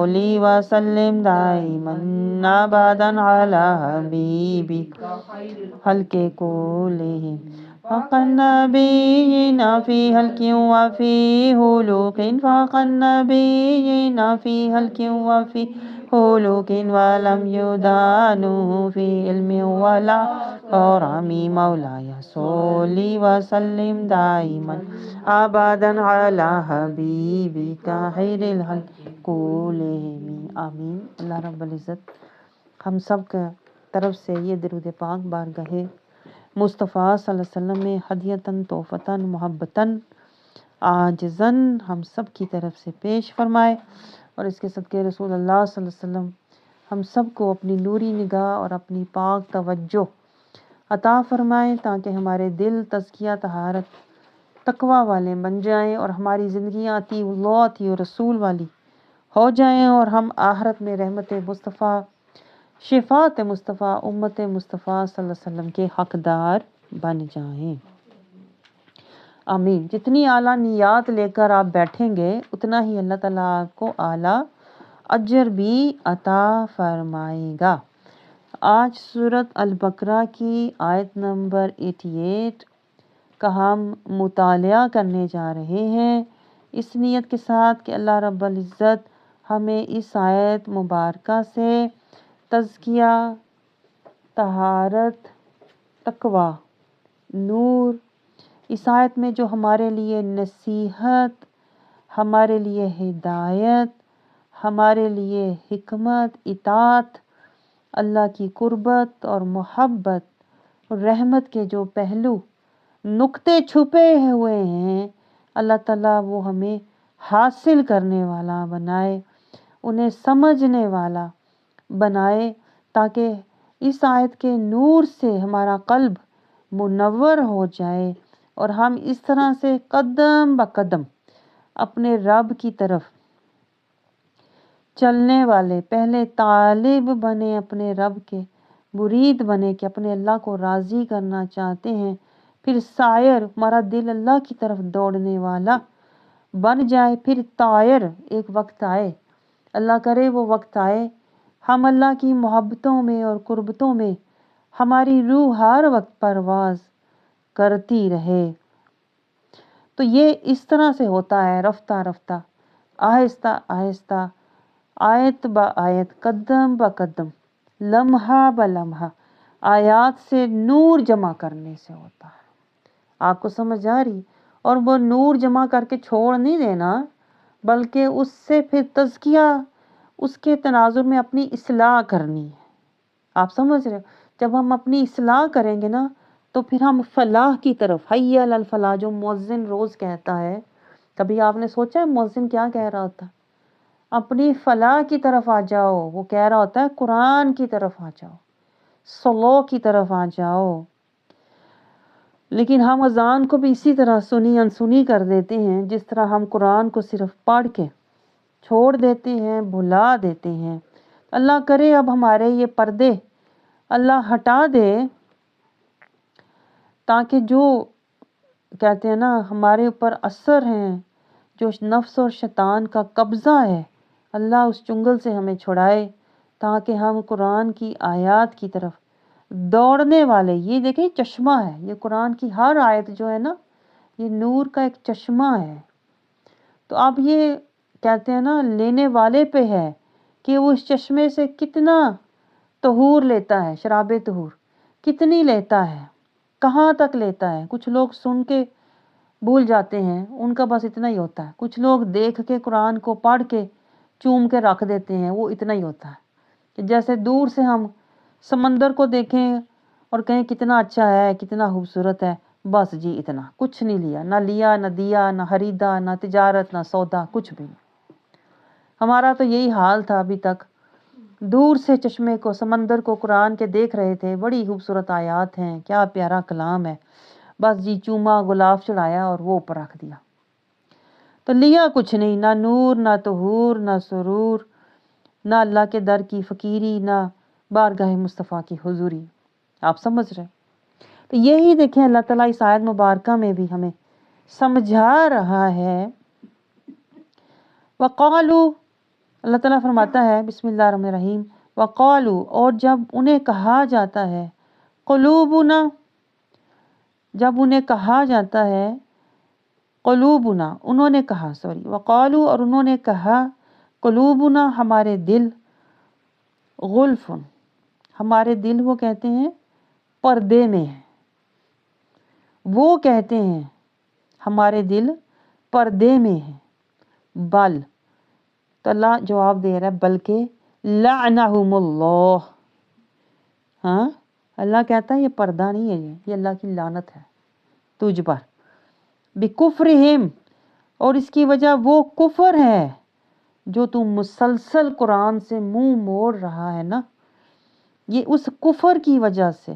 صلی وسلم دائما ابدا علی حبیبک خلق کلہم فوق النبیین فی خلق وفی خلق فوق النبیین فی خلق وفی خلق ولم یدانوا فی علم ولا کرم مولاي صلی وسلم دائما ابدا علی حبیبک خیر الخلق کلہم آمین۔ اللہ رب العزت ہم سب کے طرف سے یہ درود پاک بارگاہ مصطفیٰ صلی اللہ علیہ وسلم میں ہدیتاً تحفتاً محبتاً عاجزاً ہم سب کی طرف سے پیش فرمائے، اور اس کے صدقے رسول اللہ صلی اللہ علیہ وسلم ہم سب کو اپنی نوری نگاہ اور اپنی پاک توجہ عطا فرمائیں، تاکہ ہمارے دل تزکیہ طہارت تقوی والے بن جائیں اور ہماری زندگیاں اطیع اللہ اطیع رسول والی ہو جائیں، اور ہم آخرت میں رحمت مصطفیٰ شفاعت مصطفیٰ امت مصطفیٰ صلی اللہ علیہ وسلم کے حقدار بن جائیں، آمین۔ جتنی اعلیٰ نیات لے کر آپ بیٹھیں گے اتنا ہی اللہ تعالیٰ آپ کو اعلیٰ اجر بھی عطا فرمائے گا۔ آج سورۃ البقرہ کی آیت نمبر 88 کا ہم مطالعہ کرنے جا رہے ہیں، اس نیت کے ساتھ کہ اللہ رب العزت ہمیں اس آیت مبارکہ سے تزکیہ، طہارت، تقوی، نور، اس آیت میں جو ہمارے لیے نصیحت، ہمارے لیے ہدایت، ہمارے لیے حکمت، اطاعت، اللہ کی قربت اور محبت اور رحمت کے جو پہلو نقطے چھپے ہوئے ہیں، اللہ تعالیٰ وہ ہمیں حاصل کرنے والا بنائے، انہیں سمجھنے والا بنائے، تاکہ اس آیت کے نور سے ہمارا قلب منور ہو جائے اور ہم اس طرح سے قدم بقدم اپنے رب کی طرف چلنے والے، پہلے طالب بنے اپنے رب کے، مرید بنے کہ اپنے اللہ کو راضی کرنا چاہتے ہیں، پھر سائر ہمارا دل اللہ کی طرف دوڑنے والا بن جائے، پھر طائر ایک وقت آئے، اللہ کرے وہ وقت آئے، ہم اللہ کی محبتوں میں اور قربتوں میں ہماری روح ہر وقت پرواز کرتی رہے۔ تو یہ اس طرح سے ہوتا ہے، رفتہ رفتہ، آہستہ آہستہ، آیت با آیت، قدم با قدم، لمحہ با لمحہ، آیات سے نور جمع کرنے سے ہوتا ہے۔ آپ کو سمجھ آ رہی؟ اور وہ نور جمع کر کے چھوڑ نہیں دینا، بلکہ اس سے پھر تزکیہ، اس کے تناظر میں اپنی اصلاح کرنی ہے۔ آپ سمجھ رہے ہو؟ جب ہم اپنی اصلاح کریں گے نا تو پھر ہم فلاح کی طرف، حی علی الفلاح جو مؤذن روز کہتا ہے، کبھی آپ نے سوچا ہے مؤذن کیا کہہ رہا ہوتا ہے؟ اپنی فلاح کی طرف آ جاؤ، وہ کہہ رہا ہوتا ہے قرآن کی طرف آ جاؤ، صلو کی طرف آ جاؤ۔ لیکن ہم اذان کو بھی اسی طرح سنی انسنی کر دیتے ہیں، جس طرح ہم قرآن کو صرف پڑھ کے چھوڑ دیتے ہیں، بھلا دیتے ہیں۔ اللہ کرے اب ہمارے یہ پردے اللہ ہٹا دے، تاکہ جو کہتے ہیں نا ہمارے اوپر اثر ہیں، جو نفس اور شیطان کا قبضہ ہے، اللہ اس چنگل سے ہمیں چھڑائے، تاکہ ہم قرآن کی آیات کی طرف دوڑنے والے، یہ دیکھیں چشمہ ہے، یہ قرآن کی ہر آیت جو ہے نا یہ نور کا ایک چشمہ ہے۔ تو اب یہ کہتے ہیں نا لینے والے پہ ہے کہ وہ اس چشمے سے کتنا طہور لیتا ہے، شراب طہور کتنی لیتا ہے، کہاں تک لیتا ہے۔ کچھ لوگ سن کے بھول جاتے ہیں، ان کا بس اتنا ہی ہوتا ہے۔ کچھ لوگ دیکھ کے قرآن کو پڑھ کے چوم کے رکھ دیتے ہیں، وہ اتنا ہی ہوتا ہے کہ جیسے دور سے ہم سمندر کو دیکھیں اور کہیں کتنا اچھا ہے، کتنا خوبصورت ہے، بس جی اتنا، کچھ نہیں لیا، نہ دیا، نہ خریدا، نہ تجارت، نہ سودا، کچھ بھی نہیں۔ ہمارا تو یہی حال تھا ابھی تک، دور سے چشمے کو، سمندر کو قرآن کے دیکھ رہے تھے، بڑی خوبصورت آیات ہیں، کیا پیارا کلام ہے، بس جی چوما، غلاف چڑھایا اور وہ اوپر رکھ دیا، تو لیا کچھ نہیں، نہ نور، نہ طہور، نہ سرور، نہ اللہ کے در کی فقیری، نہ بارگاہ مصطفیٰ کی حضوری۔ آپ سمجھ رہے؟ تو یہی دیکھیں اللہ تعالیٰ اس آیت مبارکہ میں بھی ہمیں سمجھا رہا ہے، وقالو، اللہ تعالیٰ فرماتا ہے بسم اللہ الرحمن الرحیم وقالو، اور جب انہیں کہا جاتا ہے قلوبنا، جب انہیں کہا جاتا ہے قلوبنا، انہوں نے کہا وقالو، اور انہوں نے کہا قلوبنا، ہمارے دل، غلف، ہمارے دل وہ کہتے ہیں پردے میں ہے، وہ کہتے ہیں ہمارے دل پردے میں ہے، بل، تو اللہ جواب دے رہا ہے بلکہ لعنہم اللہ، ہاں اللہ کہتا ہے یہ پردہ نہیں ہے، یہ اللہ کی لعنت ہے تجھ پر، بکفرہم، اور اس کی وجہ وہ کفر ہے جو تم مسلسل قرآن سے منہ موڑ رہا ہے نا، یہ اس کفر کی وجہ سے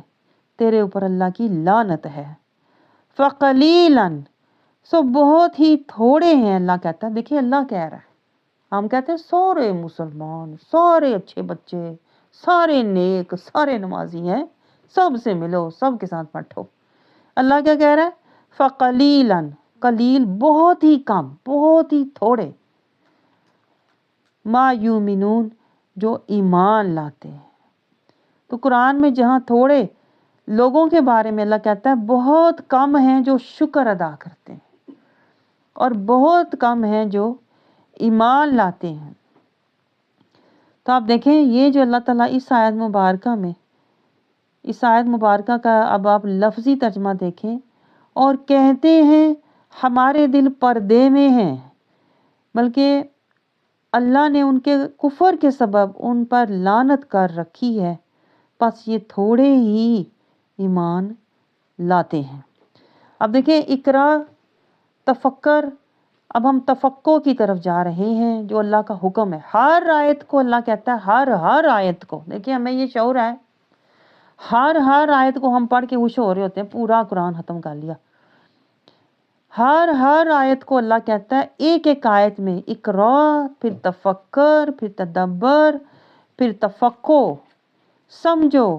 تیرے اوپر اللہ کی لعنت ہے، فقلیلاً، سو بہت ہی تھوڑے ہیں، اللہ کہتا ہے، دیکھیں اللہ کہہ رہا ہے، ہم کہتے ہیں سارے مسلمان، سارے اچھے بچے، سارے نیک، سارے نمازی ہیں، سب سے ملو، سب کے ساتھ بیٹھو، اللہ کیا کہہ رہا ہے فقلیلاً، قلیل بہت ہی کم، بہت ہی تھوڑے، ما یومنون، جو ایمان لاتے ہیں۔ تو قرآن میں جہاں تھوڑے لوگوں کے بارے میں اللہ کہتا ہے بہت کم ہیں جو شکر ادا کرتے ہیں، اور بہت کم ہیں جو ایمان لاتے ہیں۔ تو آپ دیکھیں یہ جو اللہ تعالیٰ اس آیت مبارکہ میں، اس آیت مبارکہ کا اب آپ لفظی ترجمہ دیکھیں، اور کہتے ہیں ہمارے دل پردے میں ہیں، بلکہ اللہ نے ان کے کفر کے سبب ان پر لعنت کر رکھی ہے، پس یہ تھوڑے ہی ایمان لاتے ہیں۔ اب دیکھیں اقرا، تفکر، اب ہم تفقع کی طرف جا رہے ہیں جو اللہ کا حکم ہے، ہر آیت کو اللہ کہتا ہے، ہر آیت کو، دیکھیں ہمیں یہ شعور ہے، ہر آیت کو ہم پڑھ کے خوش ہو رہے ہوتے ہیں، پورا قرآن ختم کر لیا، ہر آیت کو اللہ کہتا ہے ایک ایک آیت میں اقرا، پھر تفکر، پھر تدبر، پھر تفقع، سمجھو،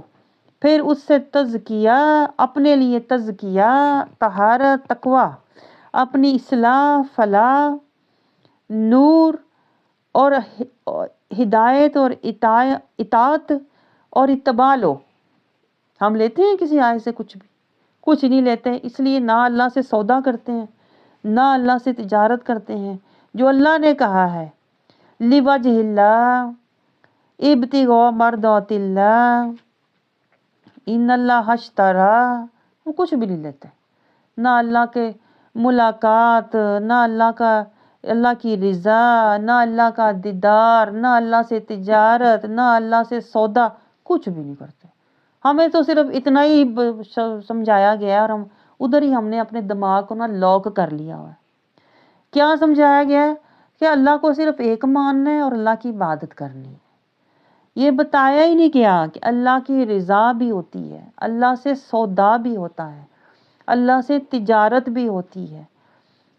پھر اس سے تزکیہ، اپنے لیے تزکیہ، طہارت، تقوی، اپنی اصلاح، فلاح، نور اور ہدایت اور اطاعت اور اتباع لو۔ ہم لیتے ہیں کسی آیت سے کچھ نہیں لیتے، اس لیے نہ اللہ سے سودا کرتے ہیں، نہ اللہ سے تجارت کرتے ہیں، جو اللہ نے کہا ہے لِوَجْهِ اللَّهِ ابتغاء مرضات اللہ ان اللہ اشترى، وہ کچھ بھی نہیں لیتے، نہ اللہ کے ملاقات، نہ اللہ کی رضا، نہ اللہ کا دیدار، نہ اللہ سے تجارت، نہ اللہ سے سودا، کچھ بھی نہیں کرتے۔ ہمیں تو صرف اتنا ہی سمجھایا گیا ہے، اور ہم ادھر ہی ہم نے اپنے دماغ کو لاک کر لیا ہوا ہے۔ کیا سمجھایا گیا ہے کہ اللہ کو صرف ایک ماننا ہے اور اللہ کی عبادت کرنی ہے، یہ بتایا ہی نہیں گیا کہ اللہ کی رضا بھی ہوتی ہے، اللہ سے سودا بھی ہوتا ہے، اللہ سے تجارت بھی ہوتی ہے،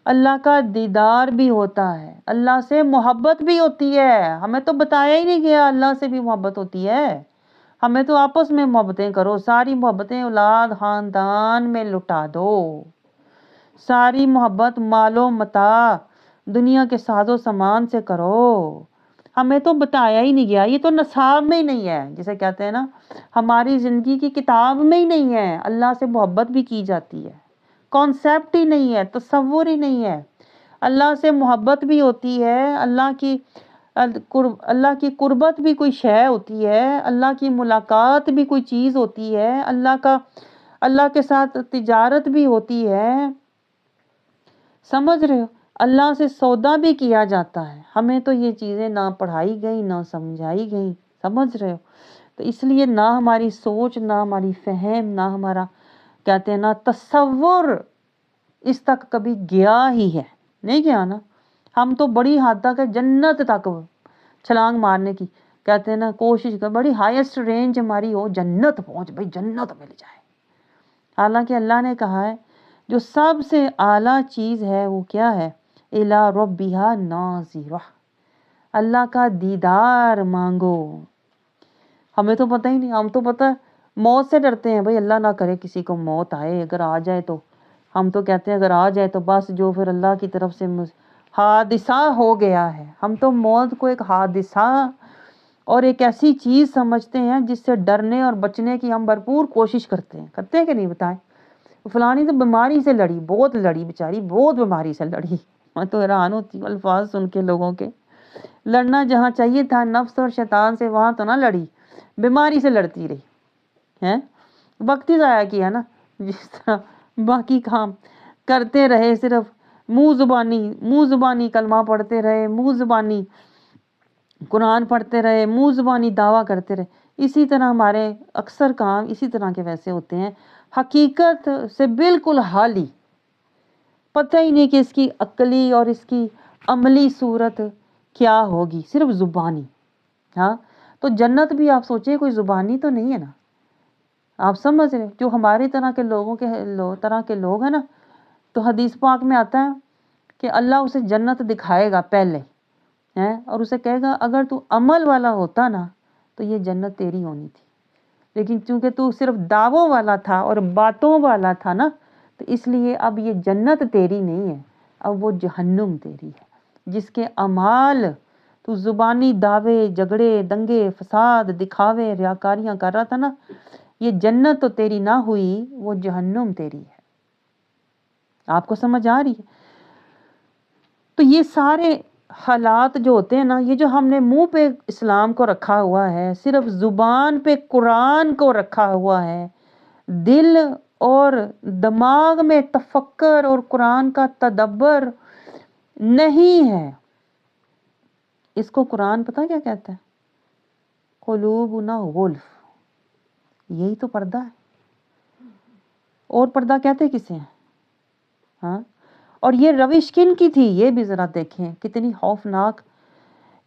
اللہ کا دیدار بھی ہوتا ہے، اللہ سے محبت بھی ہوتی ہے۔ ہمیں تو بتایا ہی نہیں گیا اللہ سے بھی محبت ہوتی ہے، ہمیں تو آپس میں محبتیں کرو، ساری محبتیں اولاد خاندان میں لٹا دو، ساری محبت مال و متاع دنیا کے ساز و سامان سے کرو، ہمیں تو بتایا ہی نہیں گیا، یہ تو نصاب میں ہی نہیں ہے، جسے کہتے ہیں نا ہماری زندگی کی کتاب میں ہی نہیں ہے اللہ سے محبت بھی کی جاتی ہے، کانسیپٹ ہی نہیں ہے، تصور ہی نہیں ہے، اللہ سے محبت بھی ہوتی ہے، اللہ کی قربت بھی کوئی شے ہوتی ہے، اللہ کی ملاقات بھی کوئی چیز ہوتی ہے، اللہ کے ساتھ تجارت بھی ہوتی ہے، سمجھ رہے ہو، اللہ سے سودا بھی کیا جاتا ہے، ہمیں تو یہ چیزیں نہ پڑھائی گئی نہ سمجھائی گئی، سمجھ رہے ہو، تو اس لیے نہ ہماری سوچ، نہ ہماری فہم، نہ ہمارا کہتے ہیں نا تصور اس تک کبھی گیا ہی ہے، نہیں گیا نا، ہم تو بڑی حد تک جنت تک چھلانگ مارنے کی کہتے ہیں نا کوشش کر، بڑی ہائیسٹ رینج ہماری ہو، جنت پہنچ بھائی، جنت مل جائے، حالانکہ اللہ نے کہا ہے جو سب سے اعلیٰ چیز ہے وہ کیا ہے، الی ربھا ناظرہ، اللہ کا دیدار مانگو، ہمیں تو پتہ ہی نہیں، ہم تو پتہ موت سے ڈرتے ہیں، بھائی اللہ نہ کرے کسی کو موت آئے، اگر آ جائے تو ہم تو کہتے ہیں اگر آ جائے تو بس جو پھر اللہ کی طرف سے حادثہ ہو گیا ہے. ہم تو موت کو ایک حادثہ اور ایک ایسی چیز سمجھتے ہیں جس سے ڈرنے اور بچنے کی ہم بھرپور کوشش کرتے ہیں کہ نہیں؟ بتائیں. فلانی تو بیماری سے لڑی، بہت لڑی بیچاری، بہت بیماری سے لڑی. میں تو حیران ہوتی ہوں الفاظ سن کے لوگوں کے. لڑنا جہاں چاہیے تھا نفس اور شیطان سے، وہاں تو نہ لڑی، بیماری سے لڑتی رہی ہیں. وقت ہی ضائع کیا نا. جس طرح باقی کام کرتے رہے، صرف منہ زبانی کلمہ پڑھتے رہے، منہ زبانی قرآن پڑھتے رہے، منہ زبانی دعویٰ کرتے رہے، اسی طرح ہمارے اکثر کام اسی طرح کے ویسے ہوتے ہیں، حقیقت سے بالکل حالی. پتہ ہی نہیں کہ اس کی عقلی اور اس کی عملی صورت کیا ہوگی، صرف زبانی. ہاں تو جنت بھی آپ سوچیں کوئی زبانی تو نہیں ہے نا. آپ سمجھ رہے جو ہماری طرح کے لوگ ہیں نا، تو حدیث پاک میں آتا ہے کہ اللہ اسے جنت دکھائے گا پہلے اور اسے کہے گا اگر تو عمل والا ہوتا نا تو یہ جنت تیری ہونی تھی، لیکن چونکہ تو صرف دعووں والا تھا اور باتوں والا تھا نا، تو اس لیے اب یہ جنت تیری نہیں ہے، اب وہ جہنم تیری ہے. جس کے اعمال تو زبانی دعوے، جھگڑے، دنگے، فساد، دکھاوے، ریاکاریاں کر رہا تھا نا، یہ جنت تو تیری نہ ہوئی، وہ جہنم تیری ہے. آپ کو سمجھ آ رہی ہے؟ تو یہ سارے حالات جو ہوتے ہیں نا، یہ جو ہم نے منہ پہ اسلام کو رکھا ہوا ہے، صرف زبان پہ قرآن کو رکھا ہوا ہے، دل اور دماغ میں تفکر اور قرآن کا تدبر نہیں ہے. اس کو قرآن پتہ کیا کہتا ہے؟ قلوبنا غلف. یہی تو پردہ ہے. اور پردہ کہتے کسے ہیں؟ ہاں اور یہ روش کن کی تھی؟ یہ بھی ذرا دیکھیں کتنی خوفناک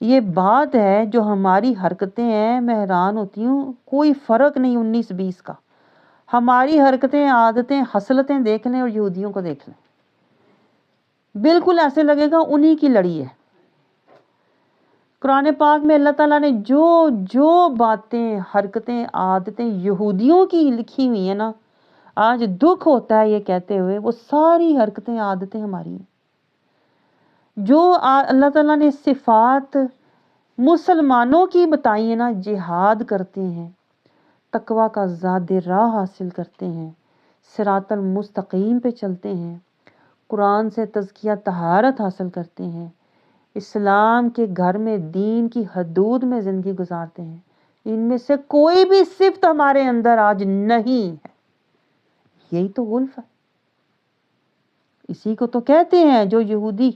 یہ بات ہے. جو ہماری حرکتیں ہیں، میں حیران ہوتی ہوں، کوئی فرق نہیں 19-20 کا. ہماری حرکتیں، عادتیں، خصلتیں دیکھ لیں اور یہودیوں کو دیکھ لیں، بالکل ایسے لگے گا انہی کی لڑی ہے. قرآن پاک میں اللہ تعالیٰ نے جو باتیں، حرکتیں، عادتیں یہودیوں کی لکھی ہوئی ہیں نا، آج دکھ ہوتا ہے یہ کہتے ہوئے، وہ ساری حرکتیں، عادتیں ہماری ہیں. جو اللہ تعالیٰ نے صفات مسلمانوں کی بتائی ہیں نا، جہاد کرتے ہیں، تقوی کا زاد راہ حاصل کرتے ہیں، صراط المستقیم پہ چلتے ہیں، قرآن سے تزکیہ طہارت حاصل کرتے ہیں، اسلام کے گھر میں دین کی حدود میں زندگی گزارتے ہیں، ان میں سے کوئی بھی صفت ہمارے اندر آج نہیں ہے. یہی تو غلف ہے. اسی کو تو کہتے ہیں جو یہودی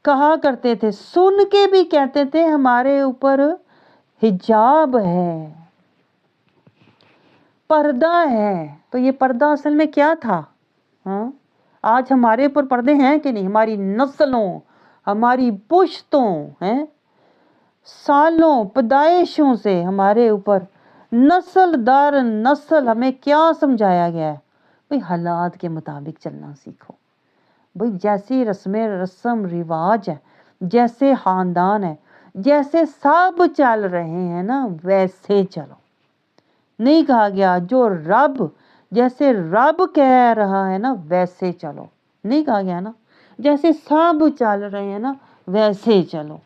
کہا کرتے تھے، سن کے بھی کہتے تھے ہمارے اوپر حجاب ہے، پردہ ہے. تو یہ پردہ اصل میں کیا تھا؟ آج ہمارے اوپر پردے ہیں کہ نہیں؟ ہماری نسلوں، ہماری پشتوں، سالوں، پیدائشوں سے ہمارے اوپر نسل در نسل ہمیں کیا سمجھایا گیا ہے؟ بھئی حالات کے مطابق چلنا سیکھو. بھئی جیسی رسم رواج ہے، جیسے خاندان ہے، جیسے سب چل رہے ہیں نا، ویسے چلو. نہیں کہا گیا جو جیسے رب کہہ رہا ہے نا ویسے چلو. نہیں کہا گیا نا جیسے سب چل رہے ہیں نا ویسے چلو.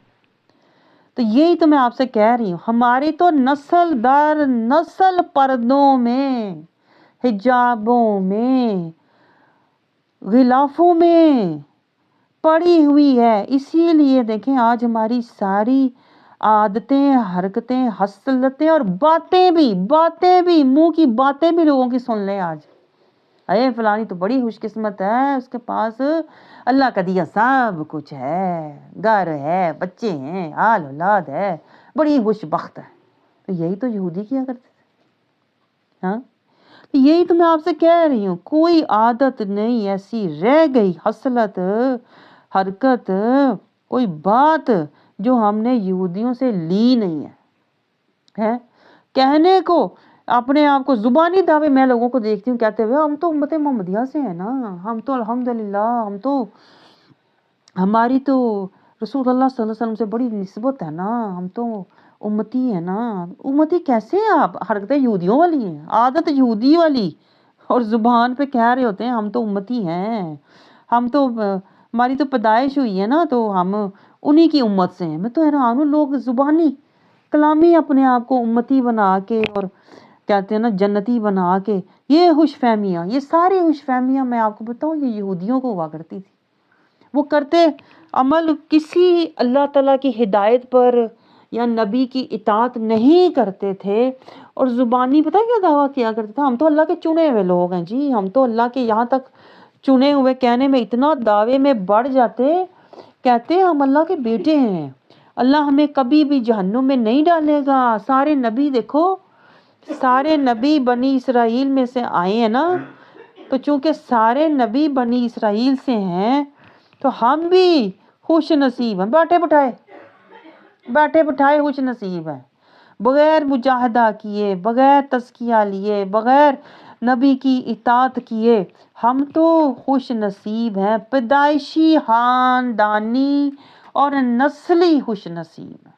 تو یہی تو میں آپ سے کہہ رہی ہوں، ہماری تو نسل در نسل پردوں میں، حجابوں میں، غلافوں میں پڑی ہوئی ہے. اسی لیے دیکھیں آج ہماری ساری عادتیں، حرکتیں، خصلتیں اور باتیں بھی منہ کی باتیں بھی لوگوں کی سن لیں آج. اے فلانی تو بڑی خوش قسمت ہے، اس کے پاس اللہ کا دیا سب کچھ ہے، گھر ہے، بچے ہیں، آل اولاد ہے، بڑی خوش بخت ہے. تو یہی تو یہودی کیا کرتے تھے. یہی تو میں آپ سے کہہ رہی ہوں، کوئی عادت نہیں ایسی رہ گئی، خصلت، حرکت، کوئی بات جو ہم نے یہودیوں سے لی نہیں ہے. کہنے کو اپنے آپ کو زبانی دعوے میں لوگوں کو دیکھتی ہوں کہتے ہوئے ہم تو امت محمدیہ سے ہیں نا، ہم تو الحمدللہ، ہماری تو رسول اللہ صلی اللہ علیہ وسلم سے بڑی نسبت ہے نا، ہم تو امتی ہے نا. امتی کیسے ہیں آپ؟ حرکتیں یہودیوں والی ہیں، عادت یہودی والی، اور زبان پہ کہہ رہے ہوتے ہیں ہم تو امتی ہیں، ہم تو ہماری تو پیدائش ہوئی ہے نا، تو ہم انہی کی امت سے ہیں۔ میں تو حیران ہوں، لوگ زبانی کلامی اپنے آپ کو امتی بنا کے اور کہتے ہیں نا جنتی بنا کے، یہ خوش فہمیاں، یہ ساری خوش فہمیاں میں آپ کو بتاؤں یہ یہودیوں کو ہوا کرتی تھی۔ وہ کرتے عمل کسی اللہ تعالیٰ کی ہدایت پر یا نبی کی اطاعت نہیں کرتے تھے، اور زبانی پتہ کیا دعویٰ کیا کرتے تھے، ہم تو اللہ کے چنے ہوئے لوگ ہیں جی، ہم تو اللہ کے یہاں تک چنے ہوئے کہنے میں اتنا دعوے میں بڑھ جاتے، کہتے ہم اللہ کے بیٹے ہیں، اللہ ہمیں کبھی بھی جہنم میں نہیں ڈالے گا۔ سارے نبی دیکھو، سارے نبی بنی اسرائیل میں سے آئے ہیں نا، تو چونکہ سارے نبی بنی اسرائیل سے ہیں تو ہم بھی خوش نصیب ہیں، بیٹھے بٹھائے خوش نصیب ہیں، بغیر مجاہدہ کیے، بغیر تزکیہ لیے، بغیر نبی کی اطاعت کیے ہم تو خوش نصیب ہیں، پیدائشی خاندانی اور نسلی خوش نصیب ہیں۔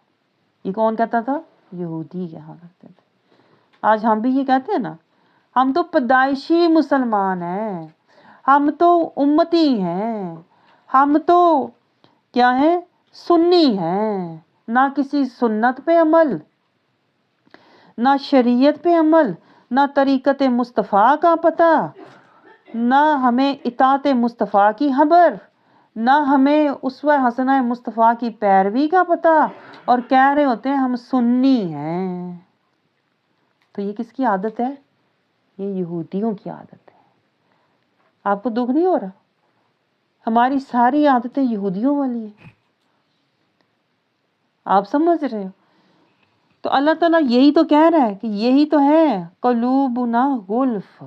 یہ کون کہتا تھا؟ یہودی کہا کرتے تھے۔ آج ہم بھی یہ کہتے ہیں نا، ہم تو پیدائشی مسلمان ہیں، ہم تو امتی ہیں، ہم تو کیا ہیں، سنی ہیں، نہ کسی سنت پہ عمل، نہ شریعت پہ عمل، نہ طریقت مصطفیٰ کا پتہ، نہ ہمیں اطاعت مصطفیٰ کی خبر، نہ ہمیں اسوہ حسنہ مصطفیٰ کی پیروی کا پتہ، اور کہہ رہے ہوتے ہیں ہم سنی ہیں۔ تو یہ کس کی عادت ہے؟ یہ یہودیوں کی عادت ہے۔ آپ کو دکھ نہیں ہو رہا؟ ہماری ساری عادتیں یہودیوں والی ہیں، آپ سمجھ رہے ہو؟ تو اللہ تعالیٰ یہی تو کہہ رہا ہے کہ یہی تو ہے قلوبنا غلف،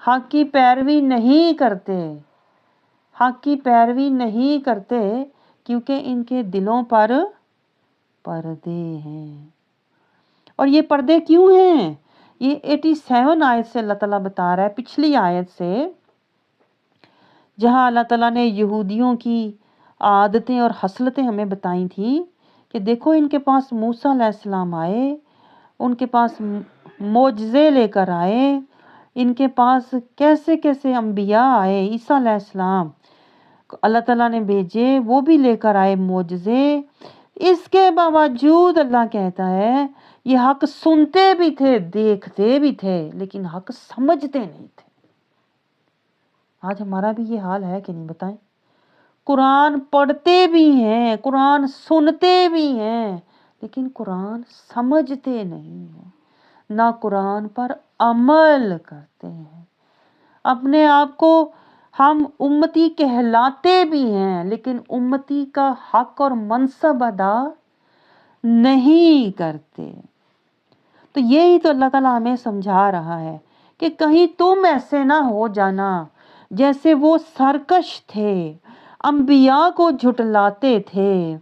حق کی پیروی نہیں کرتے، حق کی پیروی نہیں کرتے کیونکہ ان کے دلوں پر پردے ہیں۔ اور یہ پردے کیوں ہیں؟ یہ 87 آیت سے اللہ تعالیٰ بتا رہا ہے، پچھلی آیت سے، جہاں اللہ تعالیٰ نے یہودیوں کی عادتیں اور خصلتیں ہمیں بتائی تھیں کہ دیکھو ان کے پاس موسیٰ علیہ السلام آئے، ان کے پاس معجزے لے کر آئے، ان کے پاس کیسے کیسے انبیاء آئے، عیسیٰ علیہ السلام اللہ تعالیٰ نے بھیجے، وہ بھی لے کر آئے معجزے، اس کے باوجود اللہ کہتا ہے یہ حق سنتے بھی تھے، دیکھتے بھی تھے، لیکن حق سمجھتے نہیں تھے۔ آج ہمارا بھی یہ حال ہے کہ نہیں بتائیں؟ قرآن پڑھتے بھی ہیں، قرآن سنتے بھی ہیں، لیکن قرآن سمجھتے نہیں ہیں، نہ قرآن پر عمل کرتے ہیں۔ اپنے آپ کو ہم امتی کہلاتے بھی ہیں، لیکن امتی کا حق اور منصب ادا نہیں کرتے۔ تو یہی تو اللہ تعالیٰ ہمیں سمجھا رہا ہے کہ کہیں تم ایسے نہ ہو جانا جیسے وہ سرکش تھے، انبیاء کو جھٹلاتے تھے،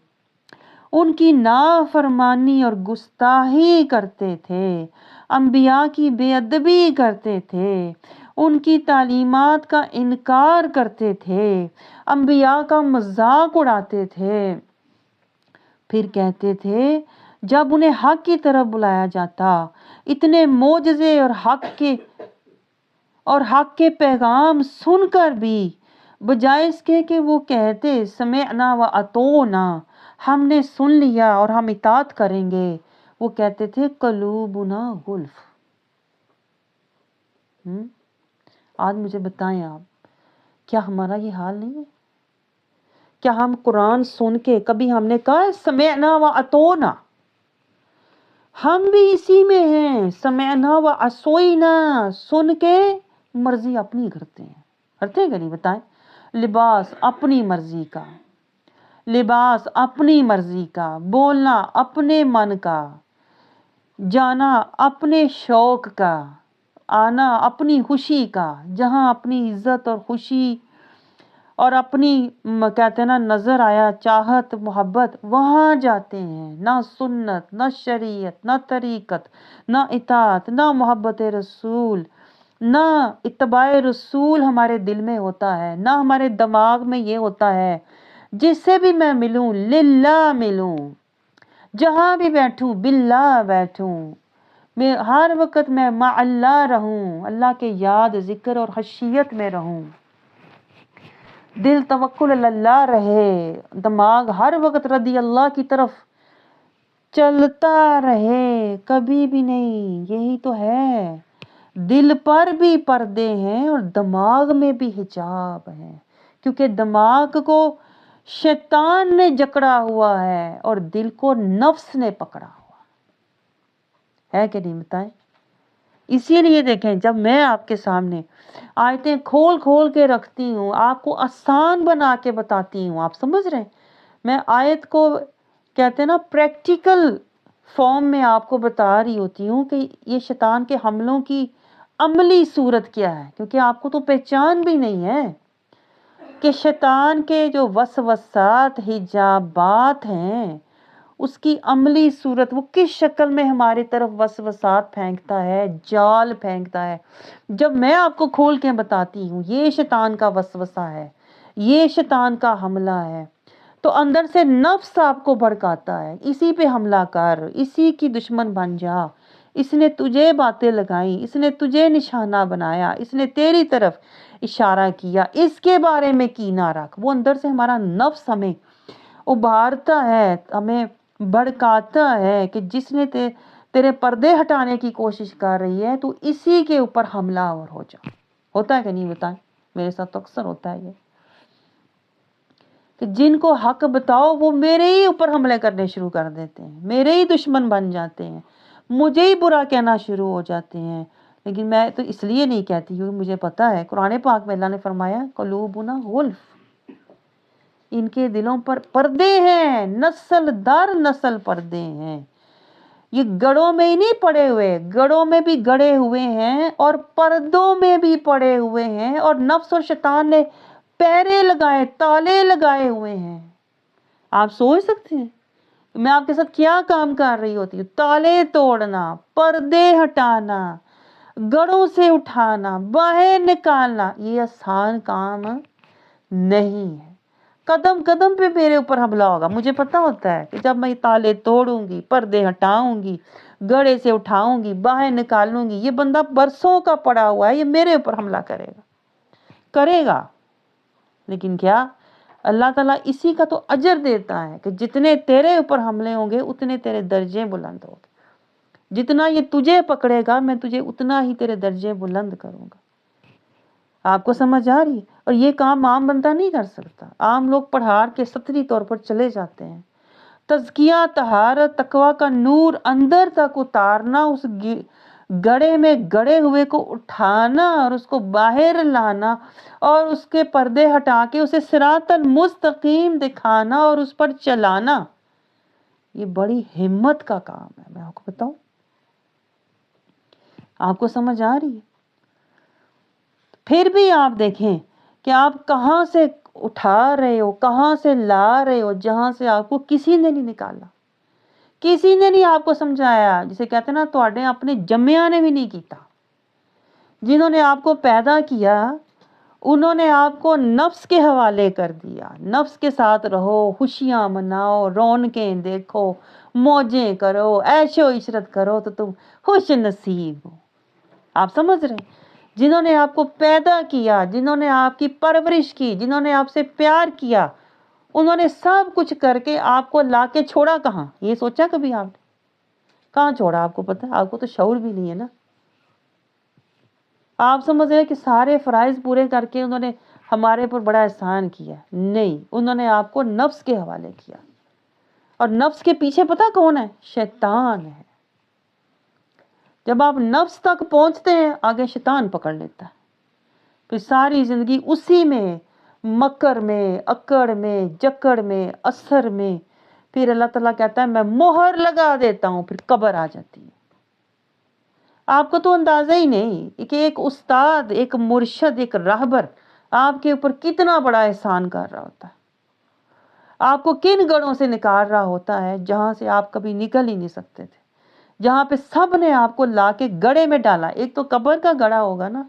ان کی نافرمانی اور گستاخی کرتے تھے، انبیاء کی بے ادبی کرتے تھے، ان کی تعلیمات کا انکار کرتے تھے، انبیاء کا مذاق اڑاتے تھے، پھر کہتے تھے جب انہیں حق کی طرف بلایا جاتا، اتنے معجزے اور حق کے پیغام سن کر بھی بجائے اس کے کہ وہ کہتے سمعنا و اطعنا، ہم نے سن لیا اور ہم اطاعت کریں گے، وہ کہتے تھے قلوبنا غلف۔ آج مجھے بتائیں آپ، کیا ہمارا یہ حال نہیں ہے؟ کیا ہم قرآن سن کے کبھی ہم نے کہا سمعنا و اطعنا؟ ہم بھی اسی میں ہیں، سمعنا و عصینا، سن کے مرضی اپنی کرتے ہیں کہ نہیں بتائیں؟ لباس اپنی مرضی کا، لباس اپنی مرضی کا، بولنا اپنے من کا، جانا اپنے شوق کا، آنا اپنی خوشی کا، جہاں اپنی عزت اور خوشی اور اپنی کہتے ہیں نا نظر آیا چاہت محبت وہاں جاتے ہیں، نہ سنت، نہ شریعت، نہ طریقت، نہ اطاعت، نہ محبت رسول، نہ اتباع رسول ہمارے دل میں ہوتا ہے، نہ ہمارے دماغ میں یہ ہوتا ہے جس سے بھی میں ملوں للہ ملوں، جہاں بھی بیٹھوں باللہ بیٹھوں، میں ہر وقت میں مع اللہ رہوں، اللہ کے یاد ذکر اور خشیت میں رہوں۔ دل توکل اللہ رہے، دماغ ہر وقت رضی اللہ کی طرف چلتا رہے، کبھی بھی نہیں. یہی تو ہے، دل پر بھی پردے ہیں اور دماغ میں بھی حجاب ہے، کیونکہ دماغ کو شیطان نے جکڑا ہوا ہے اور دل کو نفس نے پکڑا ہوا ہے کہ نہیں بتائیں. اسی لیے دیکھیں، جب میں آپ کے سامنے آیتیں کھول کھول کے رکھتی ہوں، آپ کو آسان بنا کے بتاتی ہوں، آپ سمجھ رہے ہیں، میں آیت کو کہتے ہیں نا پریکٹیکل فارم میں آپ کو بتا رہی ہوتی ہوں کہ یہ شیطان کے حملوں کی عملی صورت کیا ہے، کیونکہ آپ کو تو پہچان بھی نہیں ہے کہ شیطان کے جو وسوسات حجابات ہیں اس کی عملی صورت وہ کس شکل میں ہماری طرف وسوسات پھینکتا ہے، جال پھینکتا ہے. جب میں آپ کو کھول کے بتاتی ہوں یہ شیطان کا وسوسہ ہے، یہ شیطان کا حملہ ہے، تو اندر سے نفس آپ کو بھڑکاتا ہے، اسی پہ حملہ کر، اسی کی دشمن بن جا، اس نے تجھے باتیں لگائیں، اس نے تجھے نشانہ بنایا، اس نے تیری طرف اشارہ کیا، اس کے بارے میں کینہ رکھ. وہ اندر سے ہمارا نفس ہمیں ابھارتا ہے، ہمیں بھڑکاتا ہے کہ جس نے تیرے پردے ہٹانے کی کوشش کر رہی ہے تو اسی کے اوپر حملہ آور ہو جا. ہوتا ہے کہ نہیں بتائیں؟ میرے ساتھ تو اکثر ہوتا ہے یہ کہ جن کو حق بتاؤ وہ میرے ہی اوپر حملے کرنے شروع کر دیتے ہیں، میرے ہی دشمن بن جاتے ہیں، مجھے ہی برا کہنا شروع ہو جاتے ہیں. لیکن میں تو اس لیے نہیں کہتی کیونکہ مجھے پتا ہے قرآن پاک میں اللہ نے فرمایا قلوبنا غلف، ان کے دلوں پر پردے ہیں، نسل در نسل پردے ہیں. یہ گڑوں میں ہی نہیں پڑے ہوئے، گڑوں میں بھی گڑے ہوئے ہیں اور پردوں میں بھی پڑے ہوئے ہیں، اور نفس اور شیطان نے پیرے لگائے، تالے لگائے ہوئے ہیں. آپ سوچ سکتے ہیں میں آپ کے ساتھ کیا کام کر رہی ہوتی ہوں؟ تالے توڑنا، پردے ہٹانا، گڑوں سے اٹھانا، باہر نکالنا، یہ آسان کام نہیں ہے. قدم قدم پہ میرے اوپر حملہ ہوگا. مجھے پتا ہوتا ہے کہ جب میں تالے توڑوں گی، پردے ہٹاؤں گی، گڑے سے اٹھاؤں گی، باہر نکالوں گی، یہ بندہ برسوں کا پڑا ہوا ہے، یہ میرے اوپر حملہ کرے گا. لیکن کیا اللہ تعالیٰ اسی کا تو اجر دیتا ہے کہ جتنے تیرے اوپر حملے ہوں گے اتنے تیرے درجے بلند ہوں گے. جتنا یہ تجھے پکڑے گا میں تجھے اتنا ہی تیرے درجے بلند کروں گا. آپ کو سمجھ آ رہی؟ اور یہ کام عام بندہ نہیں کر سکتا. عام لوگ پڑھاڑ کے سطری طور پر چلے جاتے ہیں. تزکیہ، طہارت، تقوی کا نور اندر تک اتارنا، اس گڑے میں گڑے ہوئے کو اٹھانا اور اس کو باہر لانا اور اس کے پردے ہٹا کے اسے صراط المستقیم دکھانا اور اس پر چلانا، یہ بڑی ہمت کا کام ہے. میں آپ کو بتاؤں، آپ کو سمجھ آ رہی ہے؟ پھر بھی آپ دیکھیں کہ آپ کہاں سے اٹھا رہے ہو، کہاں سے لا رہے ہو، جہاں سے آپ کو کسی نے نہیں نکالا، کسی نے نہیں آپ کو سمجھایا. جسے کہتے ہیں نا تواڈے اپنے جمعیاں نے بھی نہیں کیتا. جنہوں نے آپ کو پیدا کیا انہوں نے آپ کو نفس کے حوالے کر دیا. نفس کے ساتھ رہو، خوشیاں مناؤ، رونقیں دیکھو، موجیں کرو، عیش و عشرت کرو تو تم خوش نصیب ہو. آپ سمجھ رہے ہیں؟ جنہوں نے آپ کو پیدا کیا، جنہوں نے آپ کی پرورش کی، جنہوں نے آپ سے پیار کیا، انہوں نے سب کچھ کر کے آپ کو لا کے چھوڑا کہاں؟ یہ سوچا کبھی آپ نے؟ کہاں چھوڑا؟ آپ کو پتا ہے؟ آپ کو تو شعور بھی نہیں ہے نا. آپ سمجھ رہے ہیں کہ سارے فرائض پورے کر کے انہوں نے ہمارے پر بڑا احسان کیا؟ نہیں، انہوں نے آپ کو نفس کے حوالے کیا. اور نفس کے پیچھے پتا کون ہے؟ شیطان ہے. جب آپ نفس تک پہنچتے ہیں آگے شیطان پکڑ لیتا ہے. پھر ساری زندگی اسی میں، مکر میں، اکڑ میں، جکڑ میں، اثر میں. پھر اللہ تعالیٰ کہتا ہے میں مہر لگا دیتا ہوں، پھر قبر آ جاتی ہے. آپ کو تو اندازہ ہی نہیں کہ ایک استاد، ایک مرشد، ایک راہبر آپ کے اوپر کتنا بڑا احسان کر رہا ہوتا ہے. آپ کو کن گڑوں سے نکال رہا ہوتا ہے جہاں سے آپ کبھی نکل ہی نہیں سکتے تھے، جہاں پہ سب نے آپ کو لا کے گڑے میں ڈالا. ایک تو قبر کا گڑا ہوگا نا،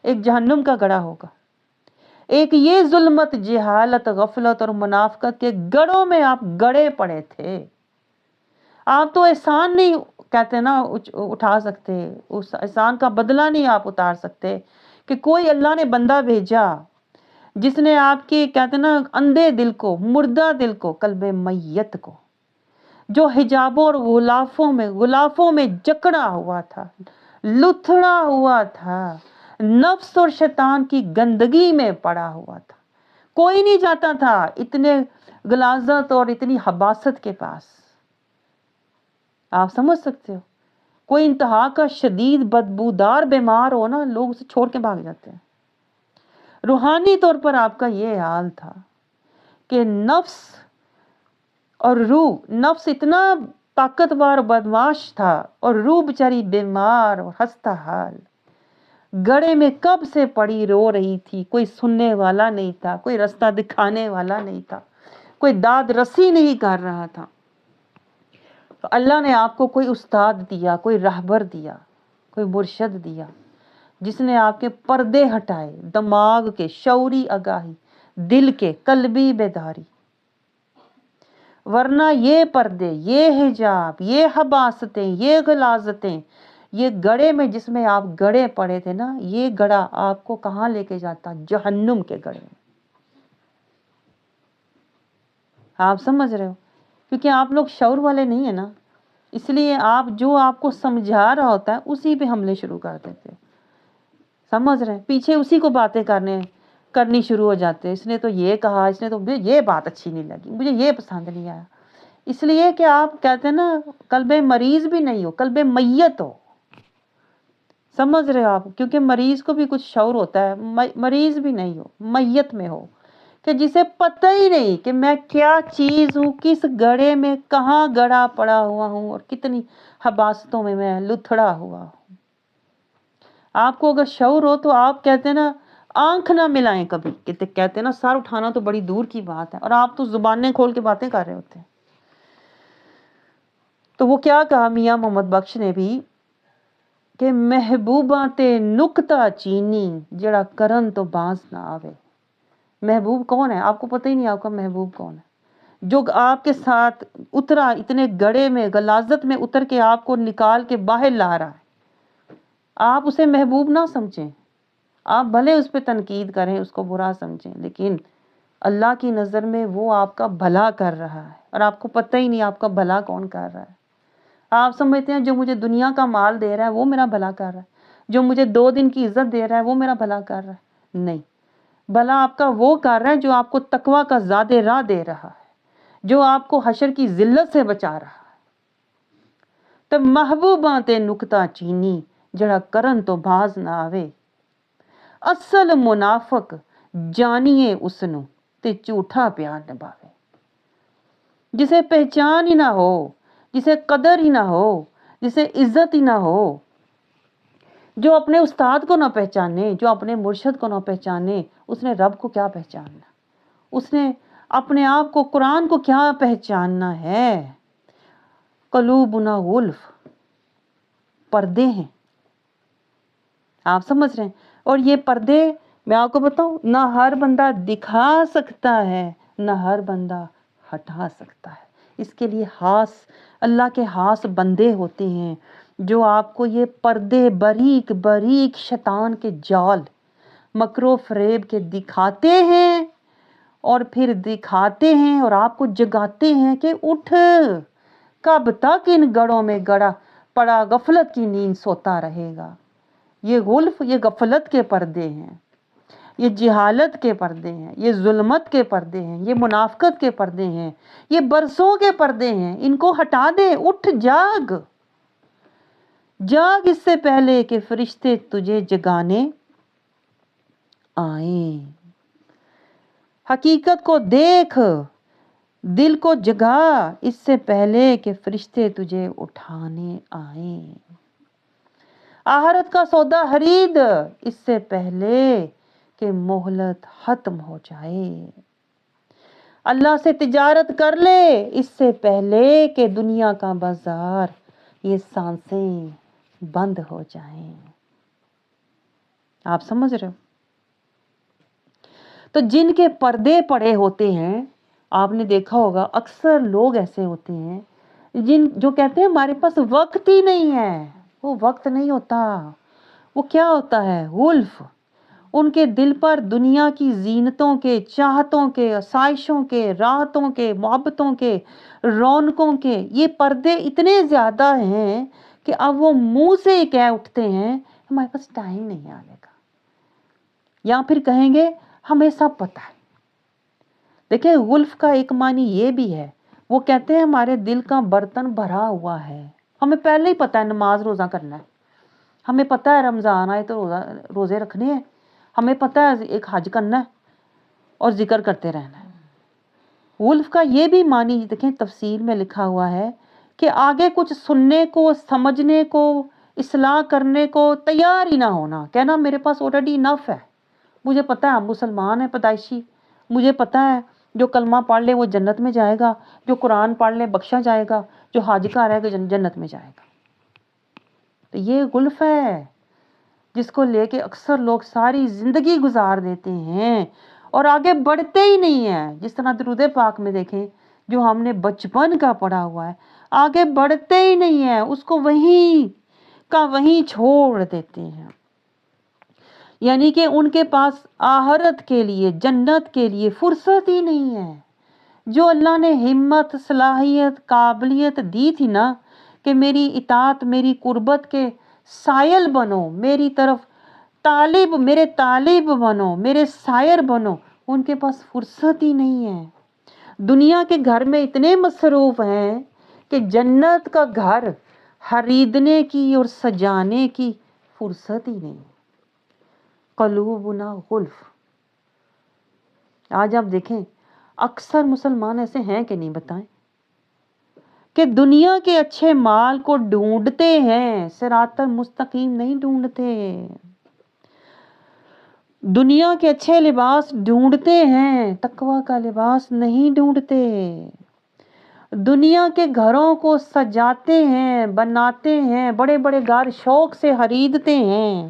ایک جہنم کا گڑا ہوگا، ایک یہ ظلمت، جہالت، غفلت اور منافقت کے گڑوں میں آپ گڑے پڑے تھے. آپ تو احسان نہیں کہتے نا اٹھا سکتے، اس احسان کا بدلہ نہیں آپ اتار سکتے کہ کوئی اللہ نے بندہ بھیجا جس نے آپ کے کہتے ہیں نا اندھے دل کو، مردہ دل کو، قلب میت کو، جو حجابوں اور غلافوں میں جکڑا ہوا تھا، لتھڑا ہوا تھا، نفس اور شیطان کی گندگی میں پڑا ہوا تھا، کوئی نہیں جاتا تھا اتنے غلاظت اور اتنی حباست کے پاس. آپ سمجھ سکتے ہو، کوئی انتہا کا شدید بدبودار بیمار ہو نا، لوگ اسے چھوڑ کے بھاگ جاتے ہیں. روحانی طور پر آپ کا یہ حال تھا کہ نفس اور روح، نفس اتنا طاقتور بدماش تھا اور روح بیچاری بیمار اور خستہ حال، گڑھے میں کب سے پڑی رو رہی تھی، کوئی سننے والا نہیں تھا، کوئی رستہ دکھانے والا نہیں تھا، کوئی داد رسی نہیں کر رہا تھا. تو اللہ نے آپ کو کوئی استاد دیا، کوئی رہبر دیا، کوئی مرشد دیا، جس نے آپ کے پردے ہٹائے، دماغ کے، شعوری آگاہی، دل کے، قلبی بیداری. ورنہ یہ پردے، یہ حجاب، یہ حباستیں، یہ غلاظتیں، یہ گڑھے میں جس میں آپ گڑھے پڑے تھے نا، یہ گڑھا آپ کو کہاں لے کے جاتا؟ جہنم کے گڑھے میں. آپ سمجھ رہے ہو؟ کیونکہ آپ لوگ شعور والے نہیں ہیں نا، اس لیے آپ جو آپ کو سمجھا رہا ہوتا ہے اسی پہ حملے شروع کر دیتے. سمجھ رہے ہیں؟ پیچھے اسی کو باتیں کرنی شروع ہو جاتے ہیں. اس نے تو یہ کہا، اس نے تو، مجھے یہ بات اچھی نہیں لگی، مجھے یہ پسند نہیں آیا. اس لیے کہ آپ کہتے ہیں نا قلب مریض بھی نہیں ہو، قلب میت ہو. سمجھ رہے ہو آپ؟ کیونکہ مریض کو بھی کچھ شعور ہوتا ہے، مریض بھی نہیں ہو، میت میں ہو، کہ جسے پتہ ہی نہیں کہ میں کیا چیز ہوں، کس گڑھے میں کہاں گڑا پڑا ہوا ہوں اور کتنی حباستوں میں میں لتھڑا ہوا ہوں. آپ کو اگر شعور ہو تو آپ کہتے ہیں نا آنکھ نہ ملائیں کبھی، کہتے ہیں نا سر اٹھانا تو بڑی دور کی بات ہے، اور آپ تو زبانیں کھول کے باتیں کر رہے ہوتے ہیں. تو وہ کیا کہا میاں محمد بخش نے بھی کہ محبوباں تے نکتہ چینی جڑا کرن تو باز نہ آوے. محبوب کون ہے؟ آپ کو پتہ ہی نہیں آپ کا محبوب کون ہے. جو آپ کے ساتھ اترا، اتنے گڑھے میں، غلاظت میں اتر کے آپ کو نکال کے باہر لا رہا ہے، آپ اسے محبوب نہ سمجھیں. آپ بھلے اس پہ تنقید کریں، اس کو برا سمجھیں، لیکن اللہ کی نظر میں وہ آپ کا بھلا کر رہا ہے، اور آپ کو پتہ ہی نہیں آپ کا بھلا کون کر رہا ہے. آپ سمجھتے ہیں جو مجھے دنیا کا مال دے رہا ہے وہ میرا بھلا کر رہا ہے، جو مجھے 2 دن کی عزت دے رہا ہے وہ میرا بھلا کر رہا ہے. نہیں، بھلا آپ کا وہ کر رہا ہے جو آپ کو تقوی کا زاد راہ دے رہا ہے، جو آپ کو حشر کی ذلت سے بچا رہا ہے. تو محبوباں تے نکتہ چینی جڑا کرن تو باز نہ آوے. اصل منافق جانیے اس نو تے جھوٹا پیار نبھاوے. جسے پہچان ہی نہ ہو، جسے قدر ہی نہ ہو، جسے عزت ہی نہ ہو، جو اپنے استاد کو نہ پہچانے، جو اپنے مرشد کو نہ پہچانے، اس نے رب کو کیا پہچاننا؟ اس نے اپنے آپ کو، قرآن کو کیا پہچاننا ہے؟ قلوبنا غلف، پردے ہیں. آپ سمجھ رہے ہیں؟ اور یہ پردے میں آپ کو بتاؤں، نہ ہر بندہ دکھا سکتا ہے، نہ ہر بندہ ہٹا سکتا ہے. اس کے لیے خاص اللہ کے خاص بندے ہوتے ہیں جو آپ کو یہ پردے باریک باریک شیطان کے جال، مکر و فریب کے دکھاتے ہیں، اور پھر دکھاتے ہیں اور آپ کو جگاتے ہیں کہ اٹھ، کب تک ان گڑھوں میں گڑا پڑا غفلت کی نیند سوتا رہے گا. یہ غلف، یہ غفلت کے پردے ہیں، یہ جہالت کے پردے ہیں، یہ ظلمت کے پردے ہیں، یہ منافقت کے پردے ہیں، یہ برسوں کے پردے ہیں. ان کو ہٹا دے، اٹھ، جاگ جاگ اس سے پہلے کہ فرشتے تجھے جگانے آئیں. حقیقت کو دیکھ، دل کو جگا اس سے پہلے کہ فرشتے تجھے اٹھانے آئیں. آخرت کا سودا خرید اس سے پہلے کہ مہلت ختم ہو جائے. اللہ سے تجارت کر لے اس سے پہلے کہ دنیا کا بازار، یہ سانسیں بند ہو جائیں. آپ سمجھ رہے ہو؟ تو جن کے پردے پڑے ہوتے ہیں، آپ نے دیکھا ہوگا اکثر لوگ ایسے ہوتے ہیں جو کہتے ہیں ہمارے پاس وقت ہی نہیں ہے. وہ وقت نہیں ہوتا، وہ کیا ہوتا ہے؟ غلف. ان کے دل پر دنیا کی زینتوں کے، چاہتوں کے، آسائشوں کے، راحتوں کے، محبتوں کے، رونقوں کے یہ پردے اتنے زیادہ ہیں کہ اب وہ منہ سے ہی کہہ اٹھتے ہیں ہمارے پاس ٹائم نہیں آنے کا، یا پھر کہیں گے ہمیں سب پتہ ہے۔ دیکھیں غلف کا ایک معنی یہ بھی ہے، وہ کہتے ہیں ہمارے دل کا برتن بھرا ہوا ہے، ہمیں پہلے ہی پتہ ہے نماز روزہ کرنا ہے، ہمیں پتہ ہے رمضان آئے تو روزے رکھنے ہیں، ہمیں پتہ ہے ایک حج کرنا ہے اور ذکر کرتے رہنا ہے۔ غلف کا یہ بھی معنی دیکھیں تفسیر میں لکھا ہوا ہے کہ آگے کچھ سننے کو، سمجھنے کو، اصلاح کرنے کو تیار ہی نہ ہونا، کہنا میرے پاس آلریڈی انف ہے، مجھے پتہ ہے ہم مسلمان ہیں پیدائشی، مجھے پتہ ہے جو کلمہ پڑھ لے وہ جنت میں جائے گا، جو قرآن پڑھ لے بخشا جائے گا، جو حج کا رہے گا جنت میں جائے گا۔ تو یہ غلف ہے جس کو لے کے اکثر لوگ ساری زندگی گزار دیتے ہیں اور آگے بڑھتے ہی نہیں ہیں۔ جس طرح درود پاک میں دیکھیں جو ہم نے بچپن کا پڑھا ہوا ہے، آگے بڑھتے ہی نہیں ہیں، اس کو وہیں کا وہیں چھوڑ دیتے ہیں۔ یعنی کہ ان کے پاس آخرت کے لیے، جنت کے لیے فرصت ہی نہیں ہے۔ جو اللہ نے ہمت، صلاحیت، قابلیت دی تھی نا کہ میری اطاعت، میری قربت کے سائل بنو، میری طرف میرے طالب بنو، میرے سائر بنو، ان کے پاس فرصت ہی نہیں ہے۔ دنیا کے گھر میں اتنے مصروف ہیں کہ جنت کا گھر خریدنے کی اور سجانے کی فرصت ہی نہیں۔ قلوبنا غلف۔ آج آپ دیکھیں اکثر مسلمان ایسے ہیں کہ نہیں بتائیں، کہ دنیا کے اچھے مال کو ڈھونڈتے ہیں، صراط المستقیم نہیں ڈھونڈتے، دنیا کے اچھے لباس ڈھونڈتے ہیں، تقوی کا لباس نہیں ڈھونڈتے، دنیا کے گھروں کو سجاتے ہیں، بناتے ہیں، بڑے بڑے گھر شوق سے خریدتے ہیں،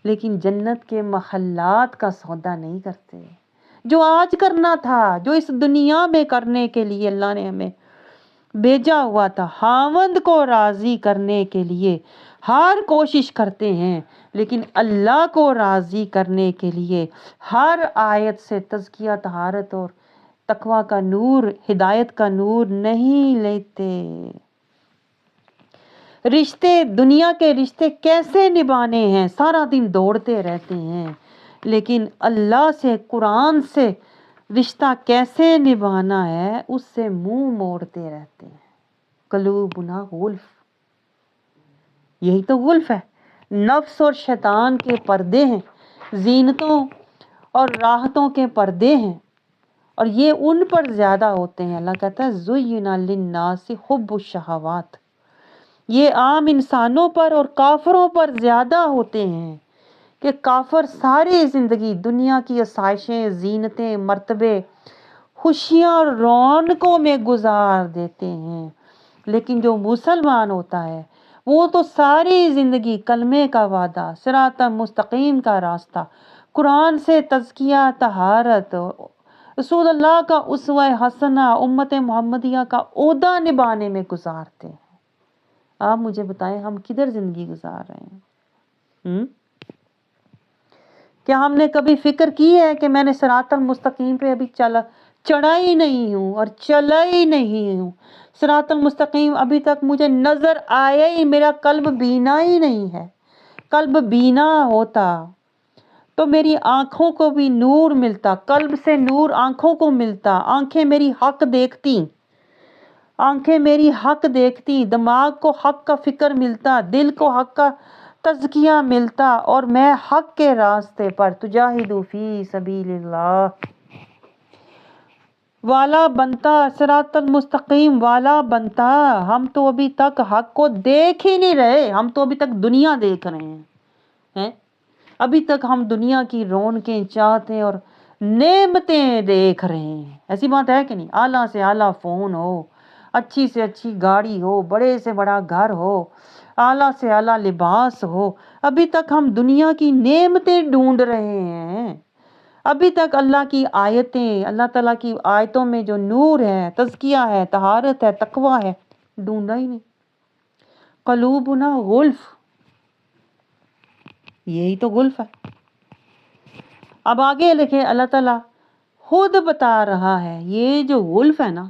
لیکن جنت کے محلات کا سودا نہیں کرتے۔ جو آج کرنا تھا، جو اس دنیا میں کرنے کے لیے اللہ نے ہمیں بھیجا ہوا تھا، خاوند کو راضی کرنے کے لیے ہر کوشش کرتے ہیں، لیکن اللہ کو راضی کرنے کے لیے ہر آیت سے تزکیہ، طہارت اور تقوی کا نور، ہدایت کا نور نہیں لیتے۔ رشتے، دنیا کے رشتے کیسے نبھانے ہیں، سارا دن دوڑتے رہتے ہیں، لیکن اللہ سے، قرآن سے رشتہ کیسے نبھانا ہے اس سے منہ موڑتے رہتے ہیں۔ قلوبنا غلف، یہی تو غلف ہے، نفس اور شیطان کے پردے ہیں، زینتوں اور راحتوں کے پردے ہیں، اور یہ ان پر زیادہ ہوتے ہیں۔ اللہ کہتا ہے زُیِّنَ لِلنَّاسِ حُبُّ الشَّہَوَاتِ، یہ عام انسانوں پر اور کافروں پر زیادہ ہوتے ہیں کہ کافر ساری زندگی دنیا کی آسائشیں، زینتیں، مرتبے، خوشیاں اور رونقوں میں گزار دیتے ہیں، لیکن جو مسلمان ہوتا ہے وہ تو ساری زندگی کلمے کا وعدہ، صراط مستقیم کا راستہ، قرآن سے تزکیہ، طہارت، رسول اللہ کا اسوہ حسنہ، امت محمدیہ کا عہدہ نبھانے میں گزارتے ہیں۔ آپ مجھے بتائیں ہم کدھر زندگی گزار رہے ہیں؟ کیا ہم نے کبھی فکر کی ہے کہ میں نے صراط المستقیم پہ ابھی چڑھا ہی نہیں ہوں اور چلا ہی نہیں ہوں، صراط المستقیم ابھی تک مجھے نظر آیا ہی، میرا قلب بینا ہی نہیں ہے۔ قلب بینا ہوتا تو میری آنکھوں کو بھی نور ملتا، قلب سے نور آنکھوں کو ملتا، آنکھیں میری حق دیکھتی، آنکھیں میری حق دیکھتی، دماغ کو حق کا فکر ملتا، دل کو حق کا تزکیہ ملتا، اور میں حق کے راستے پر تجاہدوا فی سبیل اللہ والا بنتا، صراط المستقیم والا بنتا۔ ہم تو ابھی تک حق کو دیکھ ہی نہیں رہے، ہم تو ابھی تک دنیا دیکھ رہے ہیں، ابھی تک ہم دنیا کی رونقیں چاہتے اور نعمتیں دیکھ رہے ہیں۔ ایسی بات ہے کہ نہیں؟ اعلیٰ سے اعلیٰ فون ہو، اچھی سے اچھی گاڑی ہو، بڑے سے بڑا گھر ہو، اعلیٰ سے اعلیٰ لباس ہو، ابھی تک ہم دنیا کی نعمتیں ڈھونڈ رہے ہیں، ابھی تک اللہ کی آیتیں، اللہ تعالیٰ کی آیتوں میں جو نور ہے، تزکیہ ہے، طہارت ہے، تقوی ہے، ڈھونڈا ہی نہیں۔ قلوبنا غلف، یہی تو غلف ہے۔ اب آگے لکھے اللہ تعالیٰ خود بتا رہا ہے یہ جو غلف ہے نا،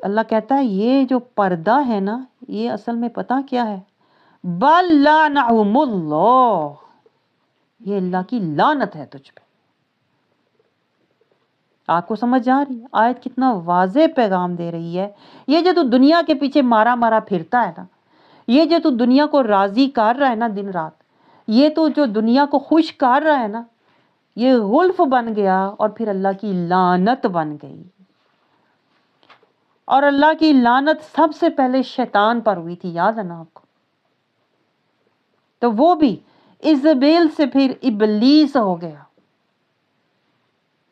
اللہ کہتا ہے یہ جو پردہ ہے نا، یہ اصل میں پتہ کیا ہے؟ بل لعنہم اللہ، یہ اللہ کی لعنت ہے تجھ پہ۔ آپ کو سمجھ آ رہی ہے آیت کتنا واضح پیغام دے رہی ہے؟ یہ جو تو دنیا کے پیچھے مارا مارا پھرتا ہے نا، یہ جو تو دنیا کو راضی کر رہا ہے نا دن رات، یہ تو جو دنیا کو خوش کر رہا ہے نا، یہ غلف بن گیا اور پھر اللہ کی لعنت بن گئی۔ اور اللہ کی لعنت سب سے پہلے شیطان پر ہوئی تھی، یاد ہے نا آپ کو؟ تو وہ بھی ایزابیل سے پھر ابلیس ہو گیا۔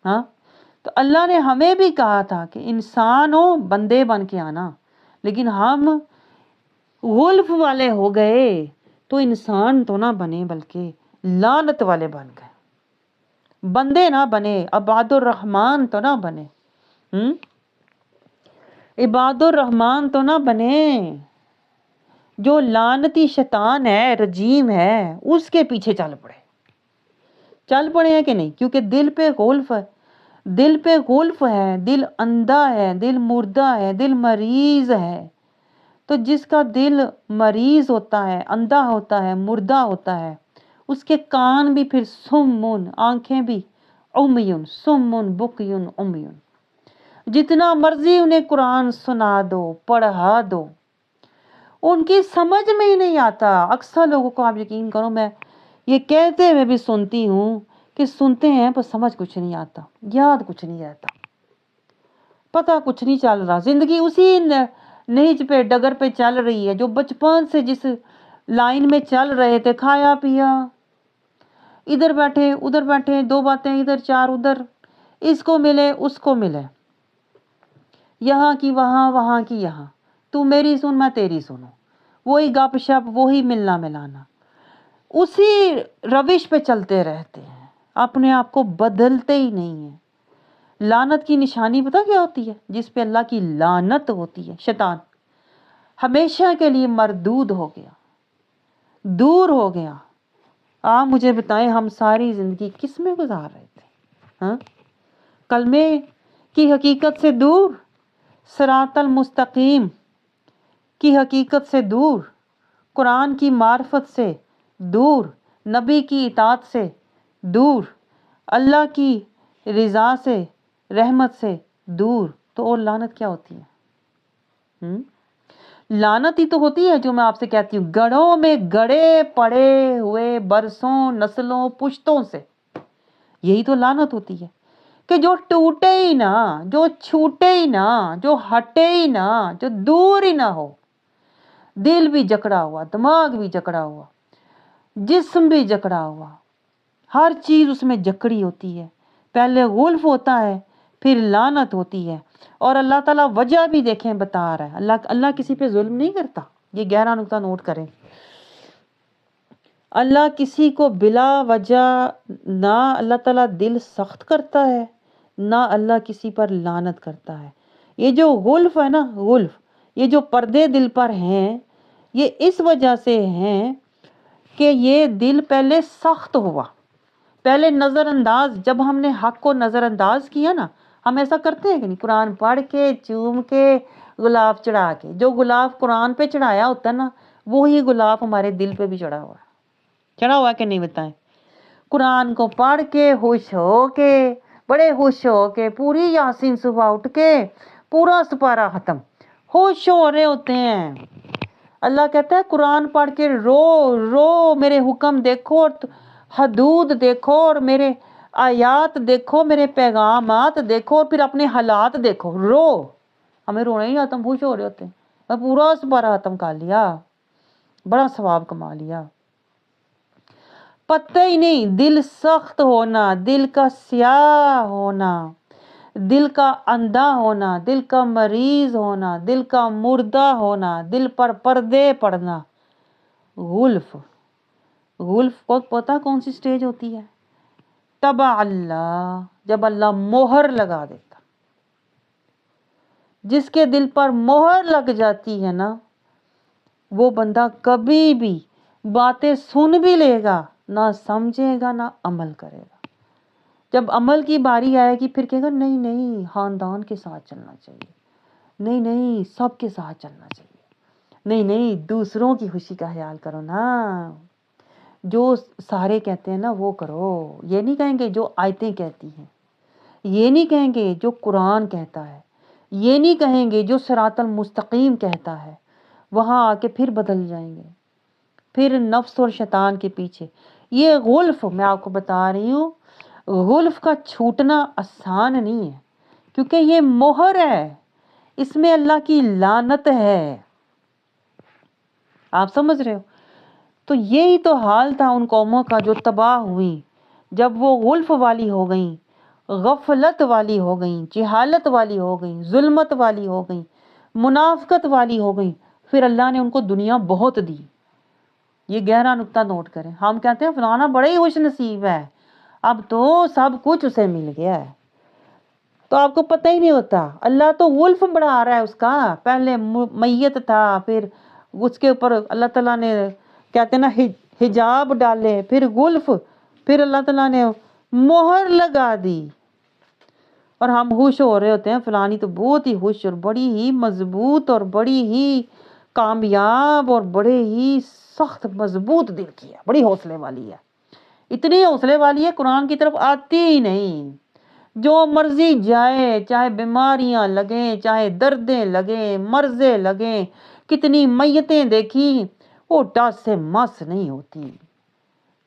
ہاں، تو اللہ نے ہمیں بھی کہا تھا کہ انسان ہو بندے بن کے آنا، لیکن ہم غلف والے ہو گئے تو انسان تو نہ بنے بلکہ لعنت والے بن گئے، بندے نہ بنے، عباد الرحمن تو نہ بنے، عباد الرحمن تو نہ بنے، جو لعنتی شیطان ہے، رجیم ہے، اس کے پیچھے چل پڑے ہیں کہ نہیں؟ کیونکہ دل پہ غلف ہے، دل پہ غلف ہے، دل اندھا ہے، دل مردہ ہے، دل مریض ہے۔ تو جس کا دل مریض ہوتا ہے، اندھا ہوتا ہے، مردہ ہوتا ہے، اس کے کان بھی پھر سمن، آنکھیں بھی عمیون، سمن بکیون عمیون، جتنا مرضی انہیں قرآن سنا دو، پڑھا دو، ان کی سمجھ میں ہی نہیں آتا۔ اکثر لوگوں کو آپ یقین کرو، میں یہ کہتے ہوئے بھی سنتی ہوں کہ سنتے ہیں پر سمجھ کچھ نہیں آتا، یاد کچھ نہیں رہتا، پتہ کچھ نہیں چل رہا، زندگی اسی نہج پہ ڈگر پہ چل رہی ہے جو بچپن سے جس لائن میں چل رہے تھے، کھایا پیا، ادھر بیٹھے، دو باتیں ادھر، چار ادھر، اس کو ملے اس کو ملے، یہاں کی وہاں، وہاں کی یہاں، تو میری سن میں تیری سنوں، وہی گپ شپ، وہی ملنا ملانا، اسی روش پہ چلتے رہتے ہیں، اپنے آپ کو بدلتے ہی نہیں ہیں۔ لعنت کی نشانی پتہ کیا ہوتی ہے؟ جس پہ اللہ کی لعنت ہوتی ہے، شیطان ہمیشہ کے لیے مردود ہو گیا، دور ہو گیا۔ آپ مجھے بتائیں ہم ساری زندگی کس میں گزار رہے تھے؟ ہاں، کلمے کی حقیقت سے دور، صراط المستقیم کی حقیقت سے دور، قرآن کی معرفت سے دور، نبی کی اطاعت سے دور، اللہ کی رضا سے، رحمت سے دور، تو اور لعنت کیا ہوتی ہے؟ لعنت ہی تو ہوتی ہے جو میں آپ سے کہتی ہوں، گڑھوں میں گڑے پڑے ہوئے برسوں، نسلوں، پشتوں سے، یہی تو لعنت ہوتی ہے کہ جو ٹوٹے ہی نہ، جو چھوٹے ہی نہ، جو ہٹے ہی نہ، جو دور ہی نہ ہو، دل بھی جکڑا ہوا، دماغ بھی جکڑا ہوا، جسم بھی جکڑا ہوا، ہر چیز اس میں جکڑی ہوتی ہے، پہلے غلف ہوتا ہے پھر لعنت ہوتی ہے۔ اور اللہ تعالیٰ وجہ بھی دیکھیں بتا رہا ہے، اللہ کسی پہ ظلم نہیں کرتا، یہ گہرا نقطہ نوٹ کریں۔ اللہ کسی کو بلا وجہ، نہ اللہ تعالیٰ دل سخت کرتا ہے، نہ اللہ کسی پر لعنت کرتا ہے۔ یہ جو غلف ہے نا، غلف، یہ جو پردے دل پر ہیں، یہ اس وجہ سے ہیں کہ یہ دل پہلے سخت ہوا، پہلے نظر انداز، جب ہم نے حق کو نظر انداز کیا نا، ہم ایسا کرتے ہیں کہ نہیں، قرآن پڑھ کے، چوم کے، غلاف چڑھا کے، جو غلاف قرآن پہ چڑھایا ہوتا ہے نا، وہی غلاف ہمارے دل پہ بھی چڑھا ہوا ہے کہ نہیں بتائیں؟ قرآن کو پڑھ کے خوش ہو کے، بڑے خوش ہو کے، پوری یاسین صبح اٹھ کے پورا سپارہ ختم، خوش ہو رہے ہوتے ہیں۔ اللہ کہتا ہے قرآن پڑھ کے رو رو، میرے حکم دیکھو اور حدود دیکھو اور میرے آیات دیکھو، میرے پیغامات دیکھو اور پھر اپنے حالات دیکھو، رو۔ ہمیں رونا ہی آتا، ہم خوش ہو رہے ہوتے ہیں، میں پورا سپارہ ختم کر لیا، بڑا ثواب کما لیا۔ پتہ ہی نہیں، دل سخت ہونا، دل کا سیاہ ہونا، دل کا اندھا ہونا، دل کا مریض ہونا، دل کا مردہ ہونا، دل پر پردے پڑنا، غلف۔ غلف کو پتہ کون سی سٹیج ہوتی ہے؟ طبع اللہ، جب اللہ مہر لگا دیتا، جس کے دل پر مہر لگ جاتی ہے نا، وہ بندہ کبھی بھی باتیں سن بھی لے گا، نہ سمجھے گا، نہ عمل کرے گا۔ جب عمل کی باری آئے گی پھر کہے گا نہیں نہیں خاندان کے ساتھ چلنا چاہیے، نہیں نہیں سب کے ساتھ چلنا چاہیے، نہیں نہیں دوسروں کی خوشی کا خیال کرو نا، جو سارے کہتے ہیں نا وہ کرو، یہ نہیں کہیں گے جو آیتیں کہتی ہیں، یہ نہیں کہیں گے جو قرآن کہتا ہے، یہ نہیں کہیں گے جو صراط المستقیم کہتا ہے، وہاں آ کے پھر بدل جائیں گے، پھر نفس اور شیطان کے پیچھے۔ یہ غلف میں آپ کو بتا رہی ہوں، غلف کا چھوٹنا آسان نہیں ہے، کیونکہ یہ مہر ہے، اس میں اللہ کی لعنت ہے، آپ سمجھ رہے ہو؟ تو یہی تو حال تھا ان قوموں کا جو تباہ ہوئی، جب وہ غلف والی ہو گئیں، غفلت والی ہو گئیں، جہالت والی ہو گئیں، ظلمت والی ہو گئیں، منافقت والی ہو گئیں، پھر اللہ نے ان کو دنیا بہت دی۔ یہ گہرا نقطہ نوٹ کریں، ہم کہتے ہیں فلانا بڑے ہی خوش نصیب ہے، اب تو سب کچھ اسے مل گیا ہے، تو آپ کو پتہ ہی نہیں ہوتا، اللہ تو غلف بڑھا رہا ہے اس کا، پہلے میت تھا، پھر اس کے اوپر اللہ تعالیٰ نے کہتے ہیں نا حجاب ڈالے، پھر غلف، پھر اللہ تعالیٰ نے مہر لگا دی، اور ہم خوش ہو رہے ہوتے ہیں فلانی تو بہت ہی خوش اور بڑی ہی مضبوط اور بڑی ہی کامیاب اور بڑے ہی سخت مضبوط دل کی ہے، بڑی حوصلے والی ہے، اتنی حوصلے والی ہے قرآن کی طرف آتی ہی نہیں، جو مرضی جائے، چاہے بیماریاں لگیں، چاہے دردیں لگیں، مرضیں لگیں، کتنی میتیں دیکھی، وہ ٹس سے مس نہیں ہوتی،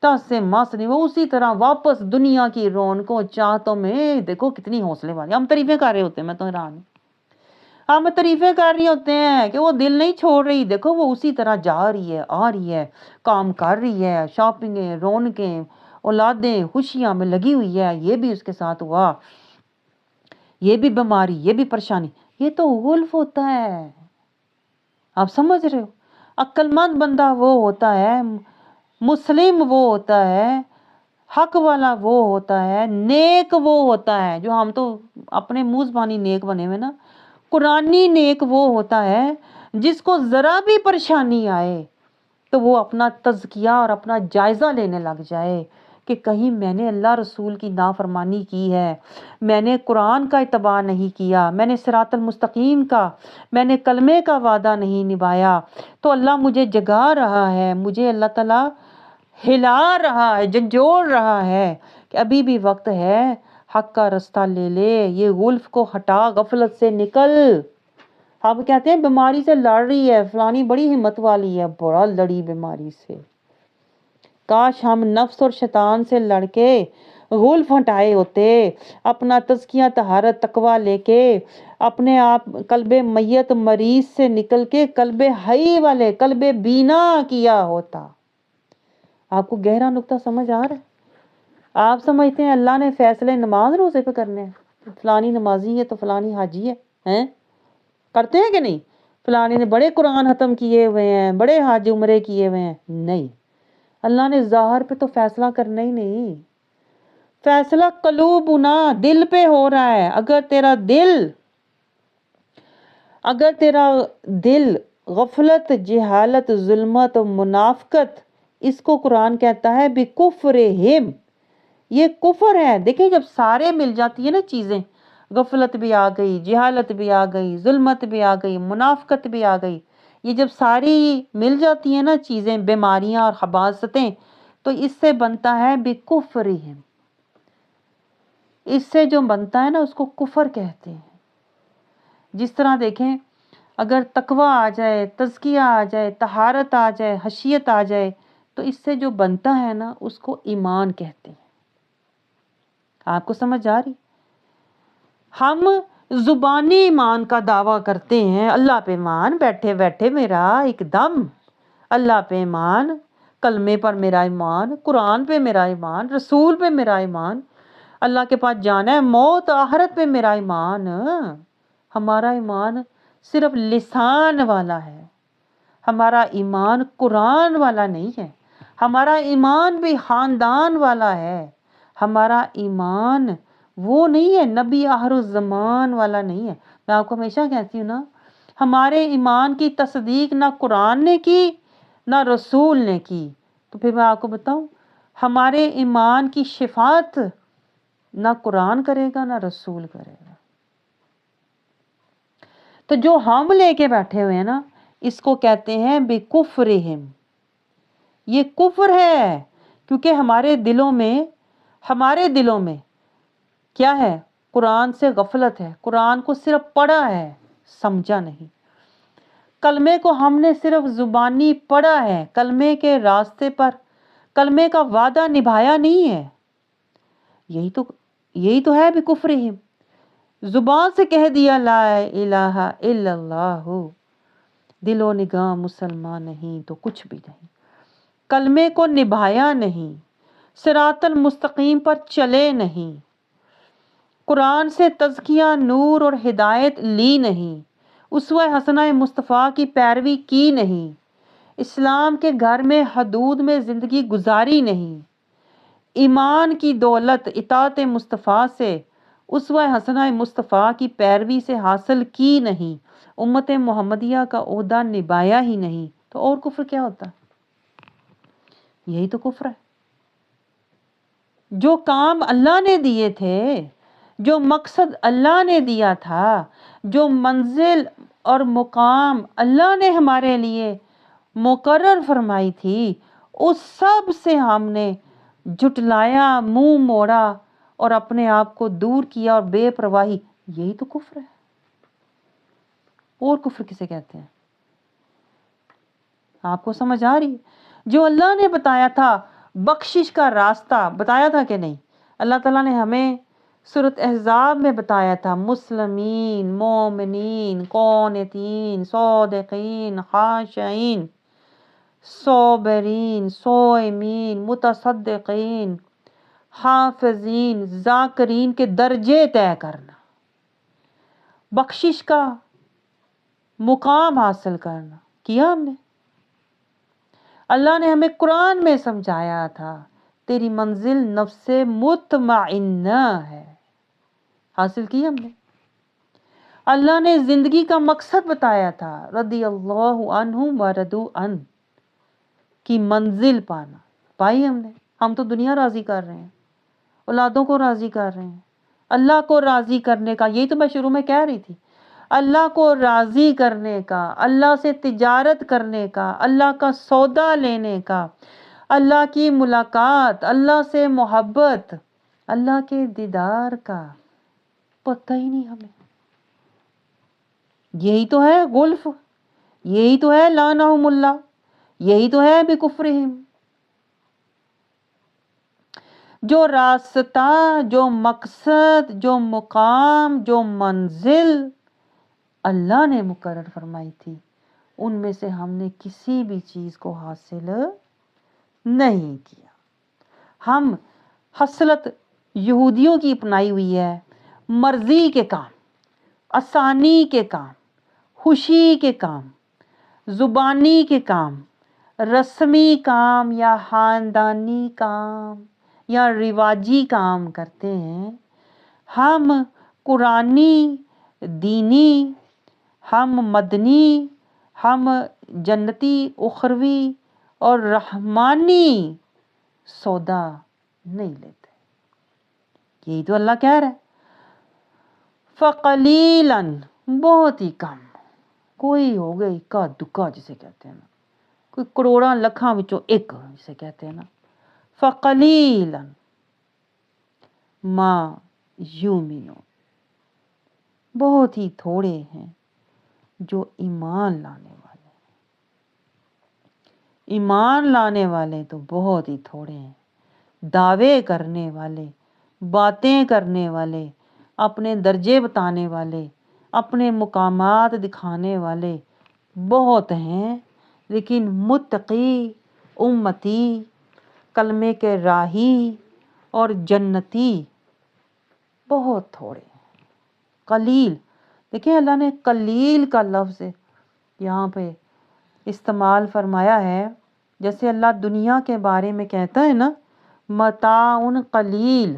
ٹس سے مس نہیں، وہ اسی طرح واپس دنیا کی رونقوں چاہتوں میں، دیکھو کتنی حوصلے والی، ہم تعریفیں کر رہے ہوتے ہیں، میں تو حیران ہوں، ہم تعریفیں کر رہے ہوتے ہیں کہ وہ دل نہیں چھوڑ رہی، دیکھو وہ اسی طرح جا رہی ہے، آ رہی ہے، کام کر رہی ہے، شاپنگیں، رونقیں، اولادیں خوشیاں میں لگی ہوئی ہے، یہ بھی اس کے ساتھ ہوا، یہ بھی بیماری، یہ بھی پریشانی، یہ تو غلف ہوتا ہے، آپ سمجھ رہے ہو؟ عقل مند بندہ وہ ہوتا ہے، مسلم وہ ہوتا ہے، حق والا وہ ہوتا ہے، نیک وہ ہوتا ہے، جو ہم تو اپنے منہ زبانی نیک بنے ہوئے نا، قرآنی نیک وہ ہوتا ہے جس کو ذرا بھی پریشانی آئے تو وہ اپنا تزکیہ اور اپنا جائزہ لینے لگ جائے کہ کہیں میں نے اللہ رسول کی نافرمانی کی ہے، میں نے قرآن کا اتباع نہیں کیا، میں نے صراط المستقیم کا، میں نے کلمے کا وعدہ نہیں نبھایا، تو اللہ مجھے جگا رہا ہے، مجھے اللہ تعالیٰ ہلا رہا ہے، جھنجھوڑ رہا ہے کہ ابھی بھی وقت ہے، حق کا رستہ لے لے، یہ غلف کو ہٹا، غفلت سے نکل۔ ہم کہتے ہیں بیماری سے لڑ رہی ہے فلانی، بڑی ہمت والی ہے، بڑا لڑی بیماری سے، کاش ہم نفس اور شیطان سے لڑ کے غلف ہٹائے ہوتے، اپنا تزکیہ طہارت تقویٰ لے کے، اپنے آپ قلب میت مریض سے نکل کے قلب حی والے قلب بینا کیا ہوتا۔ آپ کو گہرا نقطہ سمجھ آ رہا ہے؟ آپ سمجھتے ہیں اللہ نے فیصلے نماز روزے پہ کرنے ہیں، فلانی نمازی ہے تو فلانی حاجی ہے، ہیں؟ کرتے ہیں کہ نہیں؟ فلانی نے بڑے قرآن ختم کیے ہوئے ہیں، بڑے حج عمرے کیے ہوئے ہیں، نہیں، اللہ نے ظاہر پہ تو فیصلہ کرنا ہی نہیں، فیصلہ قلوبنا، دل پہ ہو رہا ہے۔ اگر تیرا دل غفلت، جہالت، ظلمت و منافقت، اس کو قرآن کہتا ہے بکفرہم، یہ کفر ہے۔ دیکھیں جب سارے مل جاتی ہیں نا چیزیں، غفلت بھی آ گئی، جہالت بھی آ گئی، ظلمت بھی آ گئی، منافقت بھی آ گئی، یہ جب ساری مل جاتی ہیں نا چیزیں، بیماریاں اور خباثتیں، تو اس سے بنتا ہے بکفرہم، اس سے جو بنتا ہے نا اس کو کفر کہتے ہیں۔ جس طرح دیکھیں اگر تقویٰ آ جائے، تزکیہ آ جائے، طہارت آ جائے، خشیت آ جائے، تو اس سے جو بنتا ہے نا اس کو ایمان کہتے ہیں۔ آپ کو سمجھ آ رہی؟ ہم زبانی ایمان کا دعویٰ کرتے ہیں، اللہ پہ ایمان، بیٹھے بیٹھے میرا ایک دم اللہ پہ ایمان، کلمے پر میرا ایمان، قرآن پہ میرا ایمان، رسول پہ میرا ایمان، اللہ کے پاس جانا ہے، موت آخرت پہ میرا ایمان۔ ہمارا ایمان صرف لسان والا ہے، ہمارا ایمان قرآن والا نہیں ہے، ہمارا ایمان بھی خاندان والا ہے، ہمارا ایمان وہ نہیں ہے نبی آخر الزمان والا نہیں ہے۔ میں آپ کو ہمیشہ کہتی ہوں نا، ہمارے ایمان کی تصدیق نہ قرآن نے کی نہ رسول نے کی، تو پھر میں آپ کو بتاؤں ہمارے ایمان کی شفاعت نہ قرآن کرے گا نہ رسول کرے گا۔ تو جو ہم لے کے بیٹھے ہوئے ہیں نا، اس کو کہتے ہیں بکفرہم، یہ کفر ہے، کیونکہ ہمارے دلوں میں کیا ہے؟ قرآن سے غفلت ہے، قرآن کو صرف پڑھا ہے، سمجھا نہیں۔ کلمے کو ہم نے صرف زبانی پڑھا ہے، کلمے کے راستے پر کلمے کا وعدہ نبھایا نہیں ہے۔ یہی تو ہے بکفرہم، زبان سے کہہ دیا لا الہ الا اللہ، دل و نگاہ مسلمان نہیں تو کچھ بھی نہیں، کلمے کو نبھایا نہیں، صراط المستقیم پر چلے نہیں، قرآن سے تزکیہ، نور اور ہدایت لی نہیں، اسوہ حسنہ مصطفیٰ کی پیروی کی نہیں، اسلام کے گھر میں حدود میں زندگی گزاری نہیں، ایمان کی دولت اطاعت مصطفیٰ سے، اسوہ حسنہ مصطفیٰ کی پیروی سے حاصل کی نہیں، امت محمدیہ کا عہدہ نبھایا ہی نہیں، تو اور کفر کیا ہوتا؟ یہی تو کفر ہے۔ جو کام اللہ نے دیے تھے، جو مقصد اللہ نے دیا تھا، جو منزل اور مقام اللہ نے ہمارے لیے مقرر فرمائی تھی، اس سب سے ہم نے جھٹلایا، منہ موڑا اور اپنے آپ کو دور کیا اور بے پرواہی، یہی تو کفر ہے۔ اور کفر کسے کہتے ہیں؟ آپ کو سمجھ آ رہی ہے؟ جو اللہ نے بتایا تھا، بخشش کا راستہ بتایا تھا کہ نہیں؟ اللہ تعالیٰ نے ہمیں سورۃ احزاب میں بتایا تھا، مسلمین، مومنین، قانتین، صادقین، خاشعین، صابرین، صائمین، متصدقین، حافظین، ذاکرین کے درجے طے کرنا، بخشش کا مقام حاصل کرنا کیا ہم نے۔ اللہ نے ہمیں قرآن میں سمجھایا تھا، تیری منزل نفس مطمئنہ ہے، حاصل کی ہم نے۔ اللہ نے زندگی کا مقصد بتایا تھا، رضی اللہ عنہم ورضوا عنہ کی منزل پانا، پائی ہم نے۔ ہم تو دنیا راضی کر رہے ہیں، اولادوں کو راضی کر رہے ہیں، اللہ کو راضی کرنے کا، یہی تو میں شروع میں کہہ رہی تھی، اللہ کو راضی کرنے کا، اللہ سے تجارت کرنے کا، اللہ کا سودا لینے کا، اللہ کی ملاقات، اللہ سے محبت، اللہ کے دیدار کا پتہ ہی نہیں ہمیں۔ یہی تو ہے غلف، یہی تو ہے لعنہم اللہ، یہی تو ہے بکفرہم۔ جو راستہ، جو مقصد، جو مقام، جو منزل اللہ نے مقرر فرمائی تھی، ان میں سے ہم نے کسی بھی چیز کو حاصل نہیں کیا۔ ہم حسرت یہودیوں کی اپنائی ہوئی ہے، مرضی کے کام، آسانی کے کام، خوشی کے کام، زبانی کے کام، رسمی کام یا خاندانی کام یا رواجی کام کرتے ہیں۔ ہم قرآنی، دینی، ہم مدنی، ہم جنتی، اخروی اور رحمانی سودا نہیں لیتے۔ یہی تو اللہ کہہ رہا ہے، فَقَلِيلًا، بہت ہی کم، کوئی ہو گئی اکا دکا جسے کہتے ہیں نا، کوئی کروڑاں لکھاں وچوں ایک جسے کہتے ہیں نا، فَقَلِيلًا مَا يُؤْمِنُونَ، بہت ہی تھوڑے ہیں جو ایمان لانے والے ہیں۔ ایمان لانے والے تو بہت ہی تھوڑے ہیں، دعوے کرنے والے، باتیں کرنے والے، اپنے درجے بتانے والے، اپنے مقامات دکھانے والے بہت ہیں، لیکن متقی، امتی، کلمے کے راہی اور جنتی بہت تھوڑے ہیں۔ قلیل، دیکھیں اللہ نے قلیل کا لفظ یہاں پہ استعمال فرمایا ہے، جیسے اللہ دنیا کے بارے میں کہتا ہے نا، متاع قلیل۔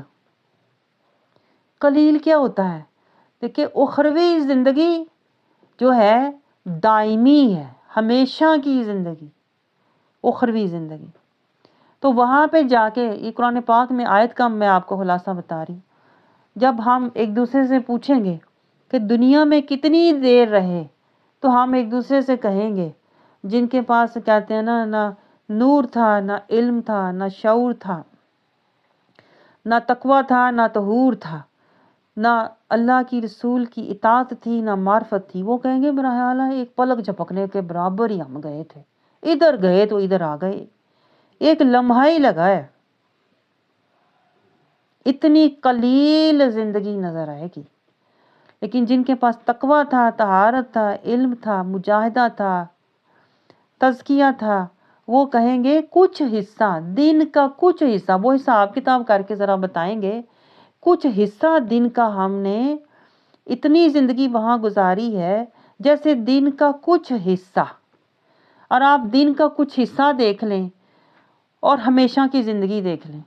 قلیل کیا ہوتا ہے؟ دیکھیں اخروی زندگی جو ہے دائمی ہے، ہمیشہ کی زندگی، اخروی زندگی۔ تو وہاں پہ جا کے، یہ قرآن پاک میں آیت کا میں آپ کو خلاصہ بتا رہی ہوں، جب ہم ایک دوسرے سے پوچھیں گے کہ دنیا میں کتنی دیر رہے تو ہم ایک دوسرے سے کہیں گے جن کے پاس کہتے ہیں نا، نہ نور تھا، نہ علم تھا، نہ شعور تھا، نہ تقوی تھا، نہ طہور تھا، نہ اللہ کی رسول کی اطاعت تھی، نہ معرفت تھی، وہ کہیں گے میرا خیال ہے ایک پلک جھپکنے کے برابر ہی ہم گئے تھے، ادھر گئے تو ادھر آ گئے، ایک لمحہ ہی لگا ہے، اتنی قلیل زندگی نظر آئے گی۔ لیکن جن کے پاس تقوی تھا، طہارت تھا، علم تھا، مجاہدہ تھا، تزکیہ تھا، وہ کہیں گے کچھ حصہ دن کا، کچھ حصہ، وہ حساب کتاب کر کے ذرا بتائیں گے، کچھ حصہ دن کا ہم نے اتنی زندگی وہاں گزاری ہے جیسے دن کا کچھ حصہ، اور آپ دن کا کچھ حصہ دیکھ لیں اور ہمیشہ کی زندگی دیکھ لیں،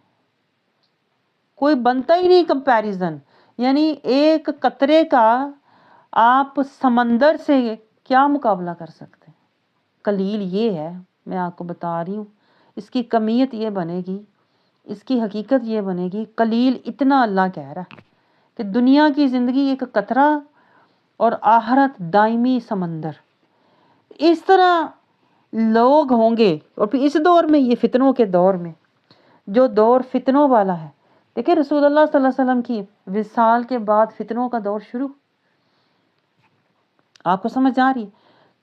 کوئی بنتا ہی نہیں کمپیریزن۔ یعنی ایک قطرے کا آپ سمندر سے کیا مقابلہ کر سکتے ہیں؟ قلیل یہ ہے، میں آپ کو بتا رہی ہوں، اس کی کمیت یہ بنے گی، اس کی حقیقت یہ بنے گی، قلیل اتنا اللہ کہہ رہا ہے کہ دنیا کی زندگی ایک قطرہ اور آخرت دائمی سمندر۔ اس طرح لوگ ہوں گے، اور پھر اس دور میں، یہ فتنوں کے دور میں، جو دور فتنوں والا ہے، دیکھیں رسول اللہ صلی اللہ علیہ وسلم کی وصال کے بعد فتنوں کا دور شروع، آپ کو سمجھ آ رہی ہے؟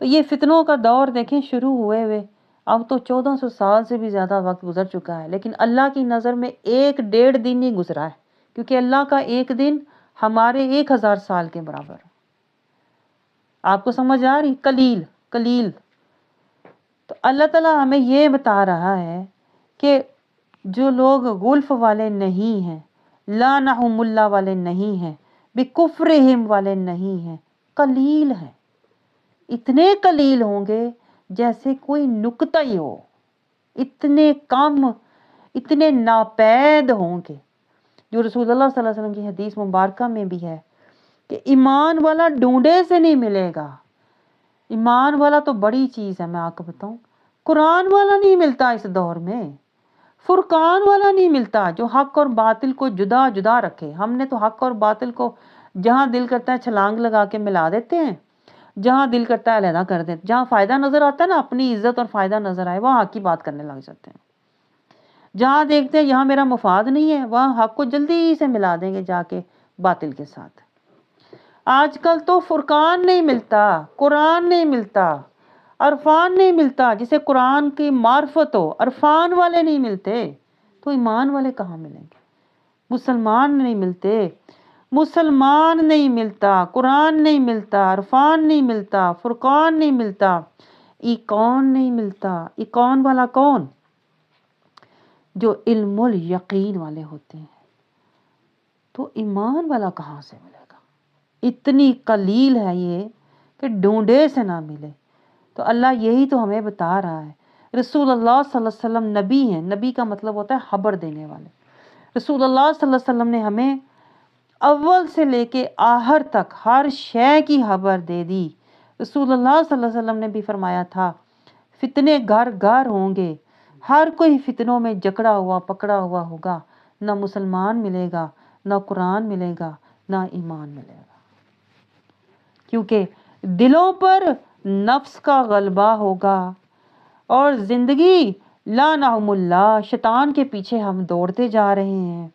تو یہ فتنوں کا دور دیکھیں شروع ہوئے ہوئے اب تو 1400 سال سے بھی زیادہ وقت گزر چکا ہے، لیکن اللہ کی نظر میں 1.5 دن نہیں گزرا ہے، کیونکہ اللہ کا ایک دن ہمارے 1000 سال کے برابر ہے۔ آپ کو سمجھ آ رہی؟ قلیل قلیل۔ تو اللہ تعالیٰ ہمیں یہ بتا رہا ہے کہ جو لوگ غلف والے نہیں ہیں، لعنہم اللہ والے نہیں ہیں، بکفرہم والے نہیں ہیں، قلیل ہیں، اتنے قلیل ہوں گے جیسے کوئی نکتہ ہی ہو، اتنے کم، اتنے ناپید ہوں گے۔ جو رسول اللہ صلی اللہ علیہ وسلم کی حدیث مبارکہ میں بھی ہے کہ ایمان والا ڈھونڈے سے نہیں ملے گا۔ ایمان والا تو بڑی چیز ہے، میں آپ کو بتاؤں، قرآن والا نہیں ملتا اس دور میں، فرقان والا نہیں ملتا جو حق اور باطل کو جدا جدا رکھے۔ ہم نے تو حق اور باطل کو جہاں دل کرتا ہے چھلانگ لگا کے ملا دیتے ہیں، جہاں دل کرتا ہے علیحدہ کر دیتے، جہاں فائدہ نظر آتا ہے نا، اپنی عزت اور فائدہ نظر آئے وہاں حق کی بات کرنے لگ جاتے ہیں، جہاں دیکھتے ہیں یہاں میرا مفاد نہیں ہے وہاں حق کو جلدی سے ملا دیں گے جا کے باطل کے ساتھ۔ آج کل تو فرقان نہیں ملتا، قرآن نہیں ملتا، عرفان نہیں ملتا، جسے قرآن کی معرفت ہو، عرفان والے نہیں ملتے، تو ایمان والے کہاں ملیں گے؟ مسلمان نہیں ملتے، مسلمان نہیں ملتا، قرآن نہیں ملتا، عرفان نہیں ملتا، فرقان نہیں ملتا، ایقان نہیں ملتا۔ ایقان والا کون؟ جو علم الیقین والے ہوتے ہیں۔ تو ایمان والا کہاں سے ملے گا؟ اتنی قلیل ہے یہ کہ ڈھونڈے سے نہ ملے۔ تو اللہ یہی تو ہمیں بتا رہا ہے۔ رسول اللہ صلی اللہ علیہ وسلم نبی ہیں، نبی کا مطلب ہوتا ہے خبر دینے والے۔ رسول اللہ صلی اللہ علیہ وسلم نے ہمیں اول سے لے کے آخر تک ہر شے کی خبر دے دی۔ رسول اللہ صلی اللہ علیہ وسلم نے بھی فرمایا تھا فتنے گھر گھر ہوں گے، ہر کوئی فتنوں میں جکڑا ہوا پکڑا ہوا ہوگا، نہ مسلمان ملے گا، نہ قرآن ملے گا، نہ ایمان ملے گا، کیونکہ دلوں پر نفس کا غلبہ ہوگا اور زندگی لعنہم اللہ، شیطان کے پیچھے ہم دوڑتے جا رہے ہیں،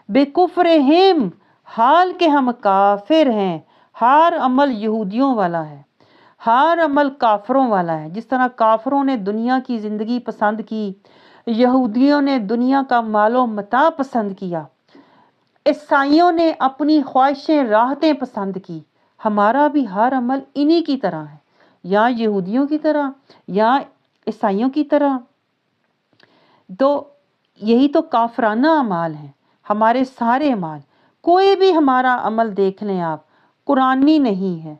بے کفرہم، حال کہ ہم کافر ہیں۔ ہر عمل یہودیوں والا ہے، ہر عمل کافروں والا ہے۔ جس طرح کافروں نے دنیا کی زندگی پسند کی، یہودیوں نے دنیا کا مال و متاع پسند کیا، عیسائیوں نے اپنی خواہشیں راحتیں پسند کی، ہمارا بھی ہر عمل انہی کی طرح ہے، یا یہودیوں کی طرح یا عیسائیوں کی طرح۔ تو یہی تو کافرانہ اعمال ہیں ہمارے سارے اعمال۔ کوئی بھی ہمارا عمل دیکھ لیں آپ، قرآنی نہیں ہے،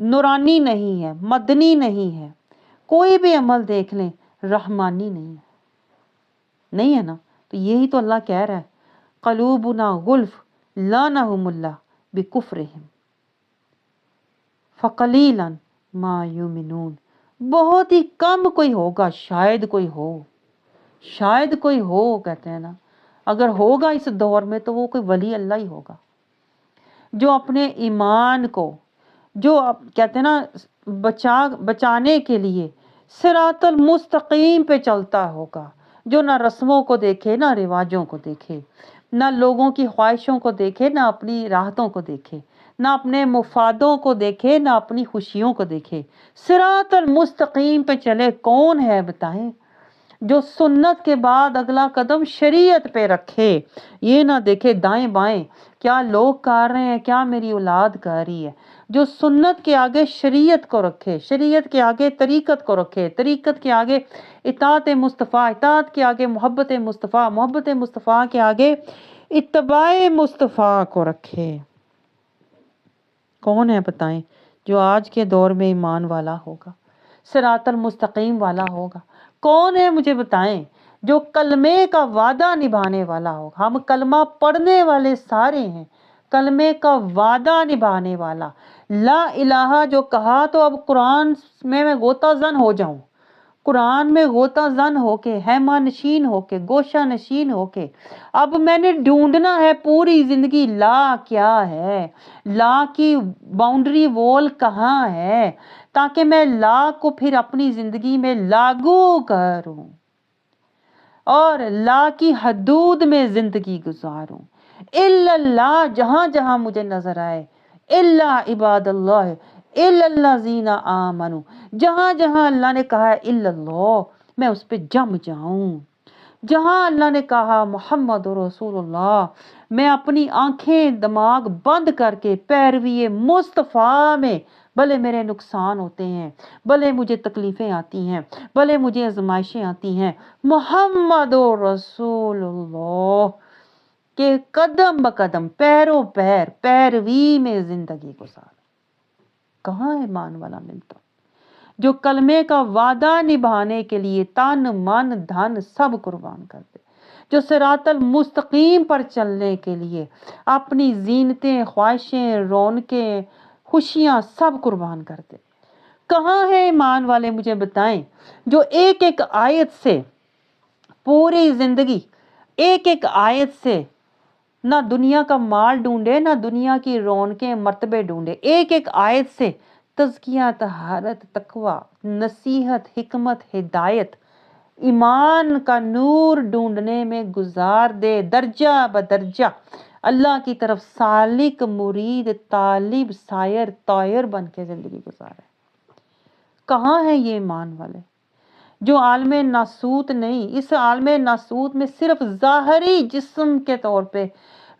نورانی نہیں ہے، مدنی نہیں ہے، کوئی بھی عمل دیکھ لیں رحمانی نہیں ہے، نہیں ہے نا؟ تو یہی تو اللہ کہہ رہا ہے قلوبنا غلف لعنہم اللہ بکفرہم فقلیلا ما یؤمنون۔ بہت ہی کم کوئی ہوگا، شاید کوئی ہو، شاید کوئی ہو، کہتے ہیں نا، اگر ہوگا اس دور میں تو وہ کوئی ولی اللہ ہی ہوگا، جو اپنے ایمان کو، جو کہتے ہیں نا بچانے کے لیے صراط المستقیم پہ چلتا ہوگا، جو نہ رسموں کو دیکھے نہ رواجوں کو دیکھے، نہ لوگوں کی خواہشوں کو دیکھے نہ اپنی راحتوں کو دیکھے، نہ اپنے مفادوں کو دیکھے نہ اپنی خوشیوں کو دیکھے، صراط المستقیم پہ چلے۔ کون ہے بتائیں؟ جو سنت کے بعد اگلا قدم شریعت پہ رکھے، یہ نہ دیکھے دائیں بائیں کیا لوگ کر رہے ہیں، کیا میری اولاد کر رہی ہے، جو سنت کے آگے شریعت کو رکھے، شریعت کے آگے طریقت کو رکھے، طریقت کے آگے اطاعت مصطفیٰ، اطاعت کے آگے محبت مصطفیٰ، محبت مصطفیٰ کے آگے اتباع مصطفیٰ کو رکھے۔ کون ہے بتائیں جو آج کے دور میں ایمان والا ہوگا، صراط المستقیم والا ہوگا؟ کون ہے مجھے بتائیں جو کلمے کا وعدہ نبھانے والا ہوگا؟ ہم کلمہ پڑھنے والے سارے ہیں، کلمے کا وعدہ نبھانے والا، لا الہ جو کہا تو اب قرآن میں غوطہ زن ہو جاؤں، قرآن میں غوطہ زن ہو کے، ہیمہ نشین ہو کے، گوشہ نشین ہو کے اب میں نے ڈھونڈنا ہے پوری زندگی لا کیا ہے، لا کی باؤنڈری وال کہاں ہے، تاکہ میں لا کو پھر اپنی زندگی میں لاگو کروں اور لا کی حدود میں زندگی گزاروں۔ الا اللہ جہاں جہاں مجھے نظر آئے، الا عباد اللہ، الا الذین آمنوا، جہاں جہاں اللہ نے کہا ہے الا اللہ میں اس پہ جم جاؤں، جہاں اللہ نے کہا محمد رسول اللہ میں اپنی آنکھیں دماغ بند کر کے پیروی مصطفیٰ میں، بھلے میرے نقصان ہوتے ہیں، بھلے مجھے تکلیفیں آتی ہیں، بھلے مجھے آزمائشیں آتی ہیں، محمد رسول اللہ کے قدم بقدم پیرو پیر پیروی میں زندگی گزار۔ کہاں ایمان والا ملتا جو کلمے کا وعدہ نبھانے کے لیے تن من دھن سب قربان کر دے، جو صراط المستقیم پر چلنے کے لیے اپنی زینتیں، خواہشیں، رونقیں، خوشیاں سب قربان کر دے؟ کہاں ہے ایمان والے مجھے بتائیں جو ایک ایک آیت سے پوری زندگی، ایک ایک آیت سے نہ دنیا کا مال ڈھونڈے نہ دنیا کی رونقیں مرتبے ڈھونڈے، ایک ایک آیت سے تزکیہ، طہارت، تقوی، نصیحت، حکمت، ہدایت، ایمان کا نور ڈھونڈنے میں گزار دے، درجہ بدرجہ اللہ کی طرف سالک، مرید، طالب، سائر، طائر بن کے زندگی گزارے۔ کہاں ہے یہ ایمان والے جو عالم ناسوت نہیں، اس عالم ناسوت میں صرف ظاہری جسم کے طور پہ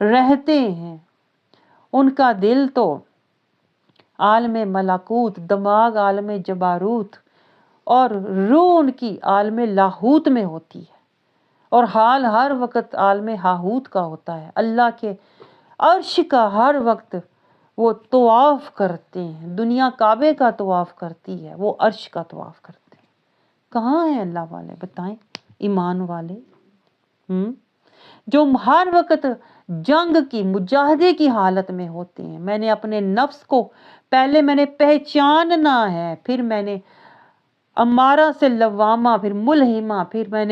رہتے ہیں، ان کا دل تو عالم ملکوت، دماغ عالم جباروت اور روح ان کی عالم لاہوت میں ہوتی ہے، اور حال ہر وقت عالم ہاہوت کا ہوتا ہے، اللہ کے عرش کا ہر وقت وہ طواف کرتے ہیں، دنیا کعبے کا طواف کرتی ہے، وہ عرش کا طواف کرتے ہیں۔ کہاں ہیں اللہ والے بتائیں، ایمان والے؟ جو ہر وقت جنگ کی، مجاہدے کی حالت میں ہوتے ہیں۔ میں نے اپنے نفس کو پہلے میں نے پہچاننا ہے، پھر میں نے امارہ سے لوامہ، پھر ملہمہ، پھر میں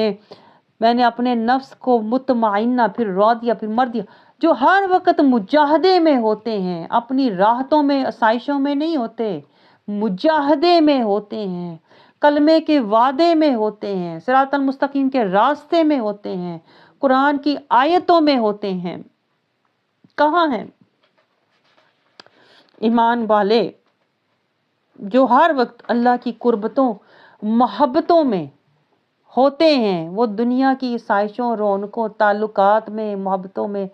نے اپنے نفس کو مطمئنہ، پھر راضیہ، پھر مرضیہ، جو ہر وقت مجاہدے میں ہوتے ہیں، اپنی راحتوں میں، آسائشوں میں نہیں ہوتے، مجاہدے میں ہوتے ہیں، کلمے کے وعدے میں ہوتے ہیں، صراط المستقیم کے راستے میں ہوتے ہیں، قرآن کی آیتوں میں ہوتے ہیں۔ کہاں ہیں ایمان والے جو ہر وقت اللہ کی قربتوں، محبتوں میں ہوتے ہیں؟ وہ دنیا کی آسائشوں، رونقوں، تعلقات میں، محبتوں میں،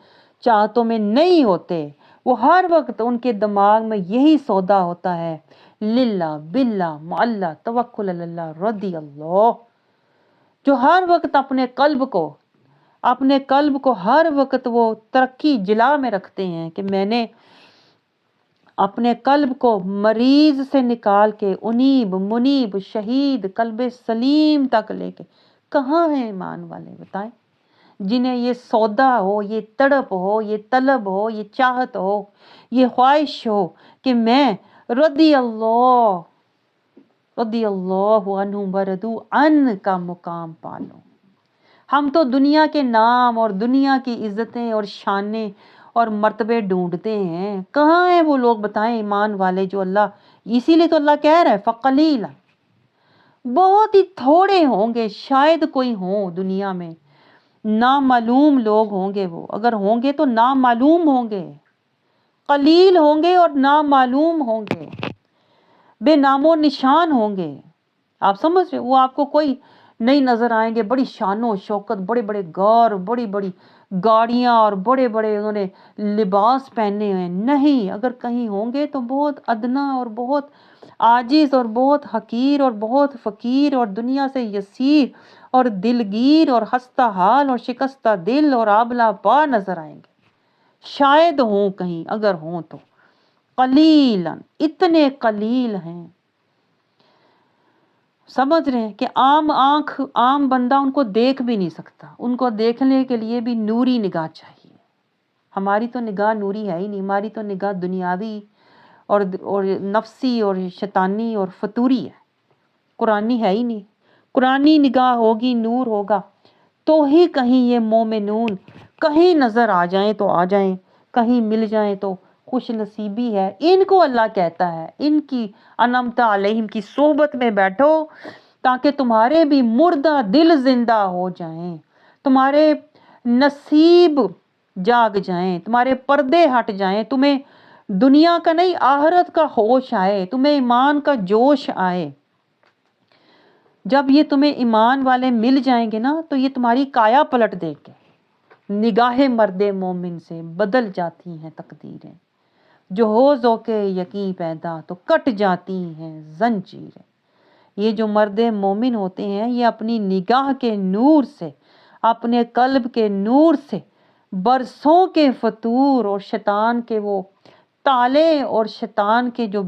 چاہتوں میں نہیں ہوتے۔ وہ ہر وقت ان کے دماغ میں یہی سودا ہوتا ہے، للہ باللہ معلہ توکل علی اللہ رضی اللہ، جو ہر وقت اپنے قلب کو ہر وقت وہ ترقی جلا میں رکھتے ہیں کہ میں نے اپنے قلب کو مریض سے نکال کے انیب، منیب، شہید، قلب سلیم تک لے کے۔ کہاں ہیں ایمان والے بتائیں جنہیں یہ سودا ہو، یہ تڑپ ہو، یہ طلب ہو، یہ چاہت ہو، یہ خواہش ہو کہ میں رضی اللہ عنہ ورضوا عن کا مقام پالوں۔ ہم تو دنیا کے نام اور دنیا کی عزتیں اور شانیں اور مرتبے ڈھونڈتے ہیں، کہاں ہیں وہ لوگ بتائیں ایمان والے جو اللہ، اسی لیے تو اللہ کہہ رہا ہے فقلیلا، بہت ہی تھوڑے ہوں گے، شاید کوئی ہوں دنیا میں، نامعلوم لوگ ہوں گے، وہ اگر ہوں گے تو نامعلوم ہوں گے، قلیل ہوں گے اور نامعلوم ہوں گے، بے نام و نشان ہوں گے۔ آپ سمجھ رہے، وہ آپ کو کوئی نہیں نظر آئیں گے، بڑی شان و شوکت، بڑے بڑے غار، بڑی بڑی گاڑیاں اور بڑے بڑے انہوں نے لباس پہنے ہوئے، نہیں، اگر کہیں ہوں گے تو بہت ادنا اور بہت عاجز اور بہت حقیر اور بہت فقیر اور دنیا سے یسیر اور دلگیر اور خستہ حال اور شکستہ دل اور آبلہ پا نظر آئیں گے، شاید ہوں کہیں، اگر ہوں تو قلیلاً، اتنے قلیل ہیں۔ سمجھ رہے ہیں کہ عام آنکھ، عام بندہ ان کو دیکھ بھی نہیں سکتا، ان کو دیکھنے کے لیے بھی نوری نگاہ چاہیے۔ ہماری تو نگاہ نوری ہے ہی نہیں، ہماری تو نگاہ دنیاوی اور نفسی اور شیطانی اور فطوری ہے، قرآنی ہے ہی نہیں۔ قرآنی نگاہ ہوگی، نور ہوگا تو ہی کہیں یہ مومنون کہیں نظر آ جائیں تو آ جائیں، کہیں مل جائیں تو خوش نصیبی ہے۔ ان کو اللہ کہتا ہے ان کی انعمت علیہم کی صحبت میں بیٹھو تاکہ تمہارے بھی مردہ دل زندہ ہو جائیں، تمہارے نصیب جاگ جائیں، تمہارے پردے ہٹ جائیں، تمہیں دنیا کا نہیں آخرت کا ہوش آئے، تمہیں ایمان کا جوش آئے۔ جب یہ تمہیں ایمان والے مل جائیں گے نا تو یہ تمہاری کایا پلٹ دے گے، نگاہ مرد مومن سے بدل جاتی ہیں تقدیریں، جو ہو ذوق یقین پیدا تو کٹ جاتی ہیں زنجیریں۔ یہ جو مرد مومن ہوتے ہیں یہ اپنی نگاہ کے نور سے، اپنے قلب کے نور سے برسوں کے فطور اور شیطان کے وہ تالے اور شیطان کے جو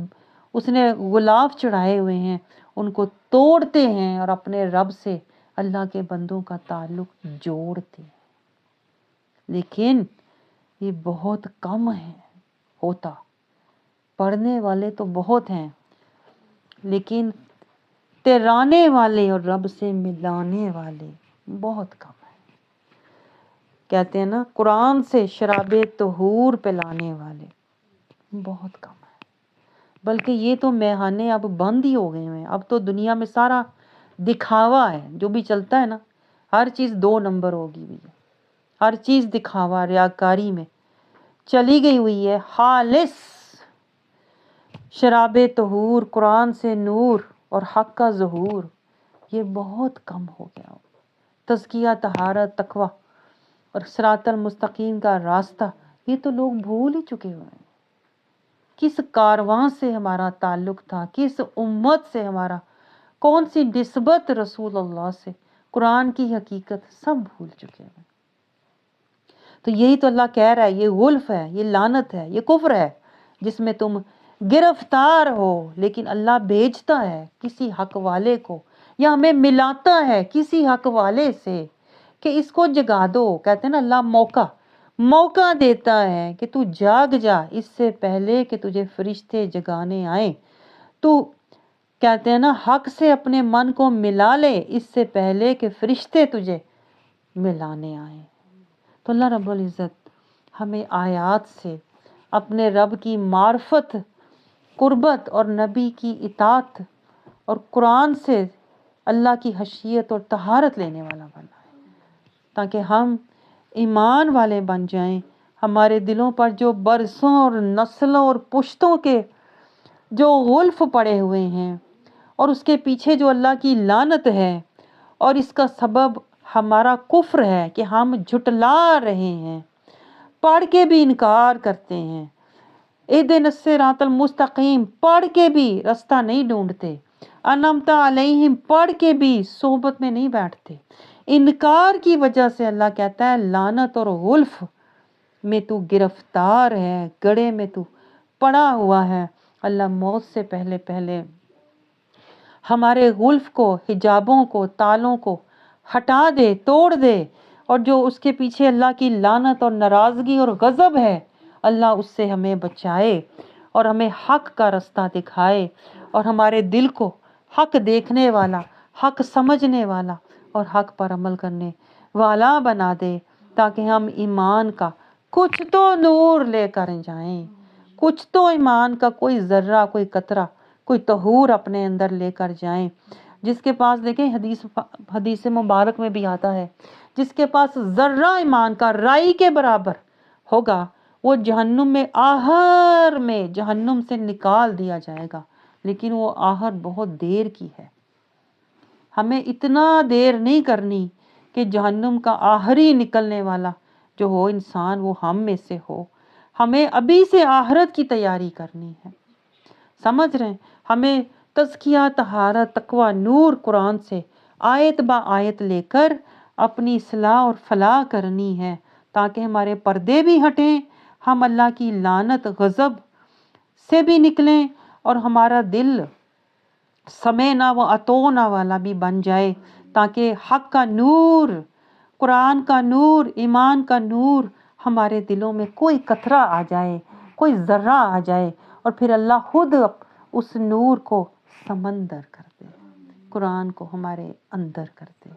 اس نے غلاف چڑھائے ہوئے ہیں ان کو توڑتے ہیں اور اپنے رب سے اللہ کے بندوں کا تعلق جوڑتے ہیں۔ لیکن یہ بہت کم ہے ہوتا، پڑھنے والے تو بہت ہیں لیکن تیرانے والے اور رب سے ملانے والے بہت کم ہیں۔ کہتے ہیں نا قرآن سے شراب طہور پلانے والے بہت کم ہیں، بلکہ یہ تو میخانے اب بند ہی ہو گئے ہیں۔ اب تو دنیا میں سارا دکھاوا ہے، جو بھی چلتا ہے نا ہر چیز 2 نمبر ہوگی ہوئی ہے، ہر چیز دکھاوا، ریاکاری میں چلی گئی ہوئی ہے۔ خالص شراب طہور، قرآن سے نور اور حق کا ظہور یہ بہت کم ہو گیا۔ تزکیہ، طہارت، تقویٰ اور صراط المستقیم کا راستہ یہ تو لوگ بھول ہی چکے ہوئے ہیں۔ کس کارواں سے ہمارا تعلق تھا، کس امت سے ہمارا، کون سی نسبت رسول اللہ سے، قرآن کی حقیقت سب بھول چکے ہیں۔ تو یہی تو اللہ کہہ رہا ہے یہ غلف ہے، یہ لعنت ہے، یہ کفر ہے جس میں تم گرفتار ہو، لیکن اللہ بھیجتا ہے کسی حق والے کو یا ہمیں ملاتا ہے کسی حق والے سے کہ اس کو جگا دو۔ کہتے ہیں نا اللہ موقع دیتا ہے کہ تو جاگ جا اس سے پہلے کہ تجھے فرشتے جگانے آئیں، تو کہتے ہیں نا حق سے اپنے من کو ملا لے اس سے پہلے کہ فرشتے تجھے ملانے آئیں۔ تو اللہ رب العزت ہمیں آیات سے اپنے رب کی معرفت، قربت اور نبی کی اطاعت اور قرآن سے اللہ کی خشیت اور طہارت لینے والا بنائے تاکہ ہم ایمان والے بن جائیں۔ ہمارے دلوں پر جو برسوں اور نسلوں اور پشتوں کے جو غلف پڑے ہوئے ہیں اور اس کے پیچھے جو اللہ کی لعنت ہے اور اس کا سبب ہمارا کفر ہے کہ ہم جھٹلا رہے ہیں، پڑھ کے بھی انکار کرتے ہیں، اہدنا الصراط المستقیم پڑھ کے بھی راستہ نہیں ڈھونڈتے، انعمت علیہم پڑھ کے بھی صحبت میں نہیں بیٹھتے، انکار کی وجہ سے اللہ کہتا ہے لعنت اور غلف میں تو گرفتار ہے، گڑھے میں تو پڑا ہوا ہے۔ اللہ موت سے پہلے پہلے ہمارے غلف کو، حجابوں کو، تالوں کو ہٹا دے، توڑ دے، اور جو اس کے پیچھے اللہ کی لعنت اور ناراضگی اور غضب ہے اللہ اس سے ہمیں بچائے اور ہمیں حق کا راستہ دکھائے اور ہمارے دل کو حق دیکھنے والا، حق سمجھنے والا اور حق پر عمل کرنے والا بنا دے، تاکہ ہم ایمان کا کچھ تو نور لے کر جائیں، کچھ تو ایمان کا کوئی ذرہ، کوئی قطرہ، کوئی طہور اپنے اندر لے کر جائیں۔ جس کے پاس دیکھیں حدیث مبارک میں بھی آتا ہے، جس کے پاس ذرہ ایمان کا رائی کے برابر ہوگا، وہ جہنم میں آہر میں جہنم سے نکال دیا جائے گا، لیکن وہ آہر بہت دیر کی ہے۔ ہمیں اتنا دیر نہیں کرنی کہ جہنم کا آخری نکلنے والا جو ہو انسان وہ ہم میں سے ہو۔ ہمیں ابھی سے آخرت کی تیاری کرنی ہے، سمجھ رہے ہیں؟ ہمیں تزکیہ، طہارت، تقوی، نور قرآن سے آیت با آیت لے کر اپنی اصلاح اور فلاح کرنی ہے، تاکہ ہمارے پردے بھی ہٹیں، ہم اللہ کی لعنت، غضب سے بھی نکلیں، اور ہمارا دل سمینا و اتونا والا بھی بن جائے، تاکہ حق کا نور، قرآن کا نور، ایمان کا نور ہمارے دلوں میں کوئی قطرہ آ جائے، کوئی ذرہ آ جائے، اور پھر اللہ خود اس نور کو سمندر کر دے، قرآن کو ہمارے اندر کر دے،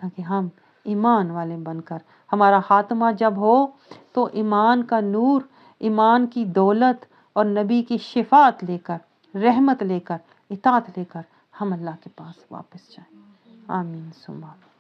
تاکہ ہم ایمان والے بن کر ہمارا خاتمہ جب ہو تو ایمان کا نور، ایمان کی دولت اور نبی کی شفاعت لے کر، رحمت لے کر، اطاعت لے کر ہم اللہ کے پاس واپس جائیں۔ آمین ثم آمین۔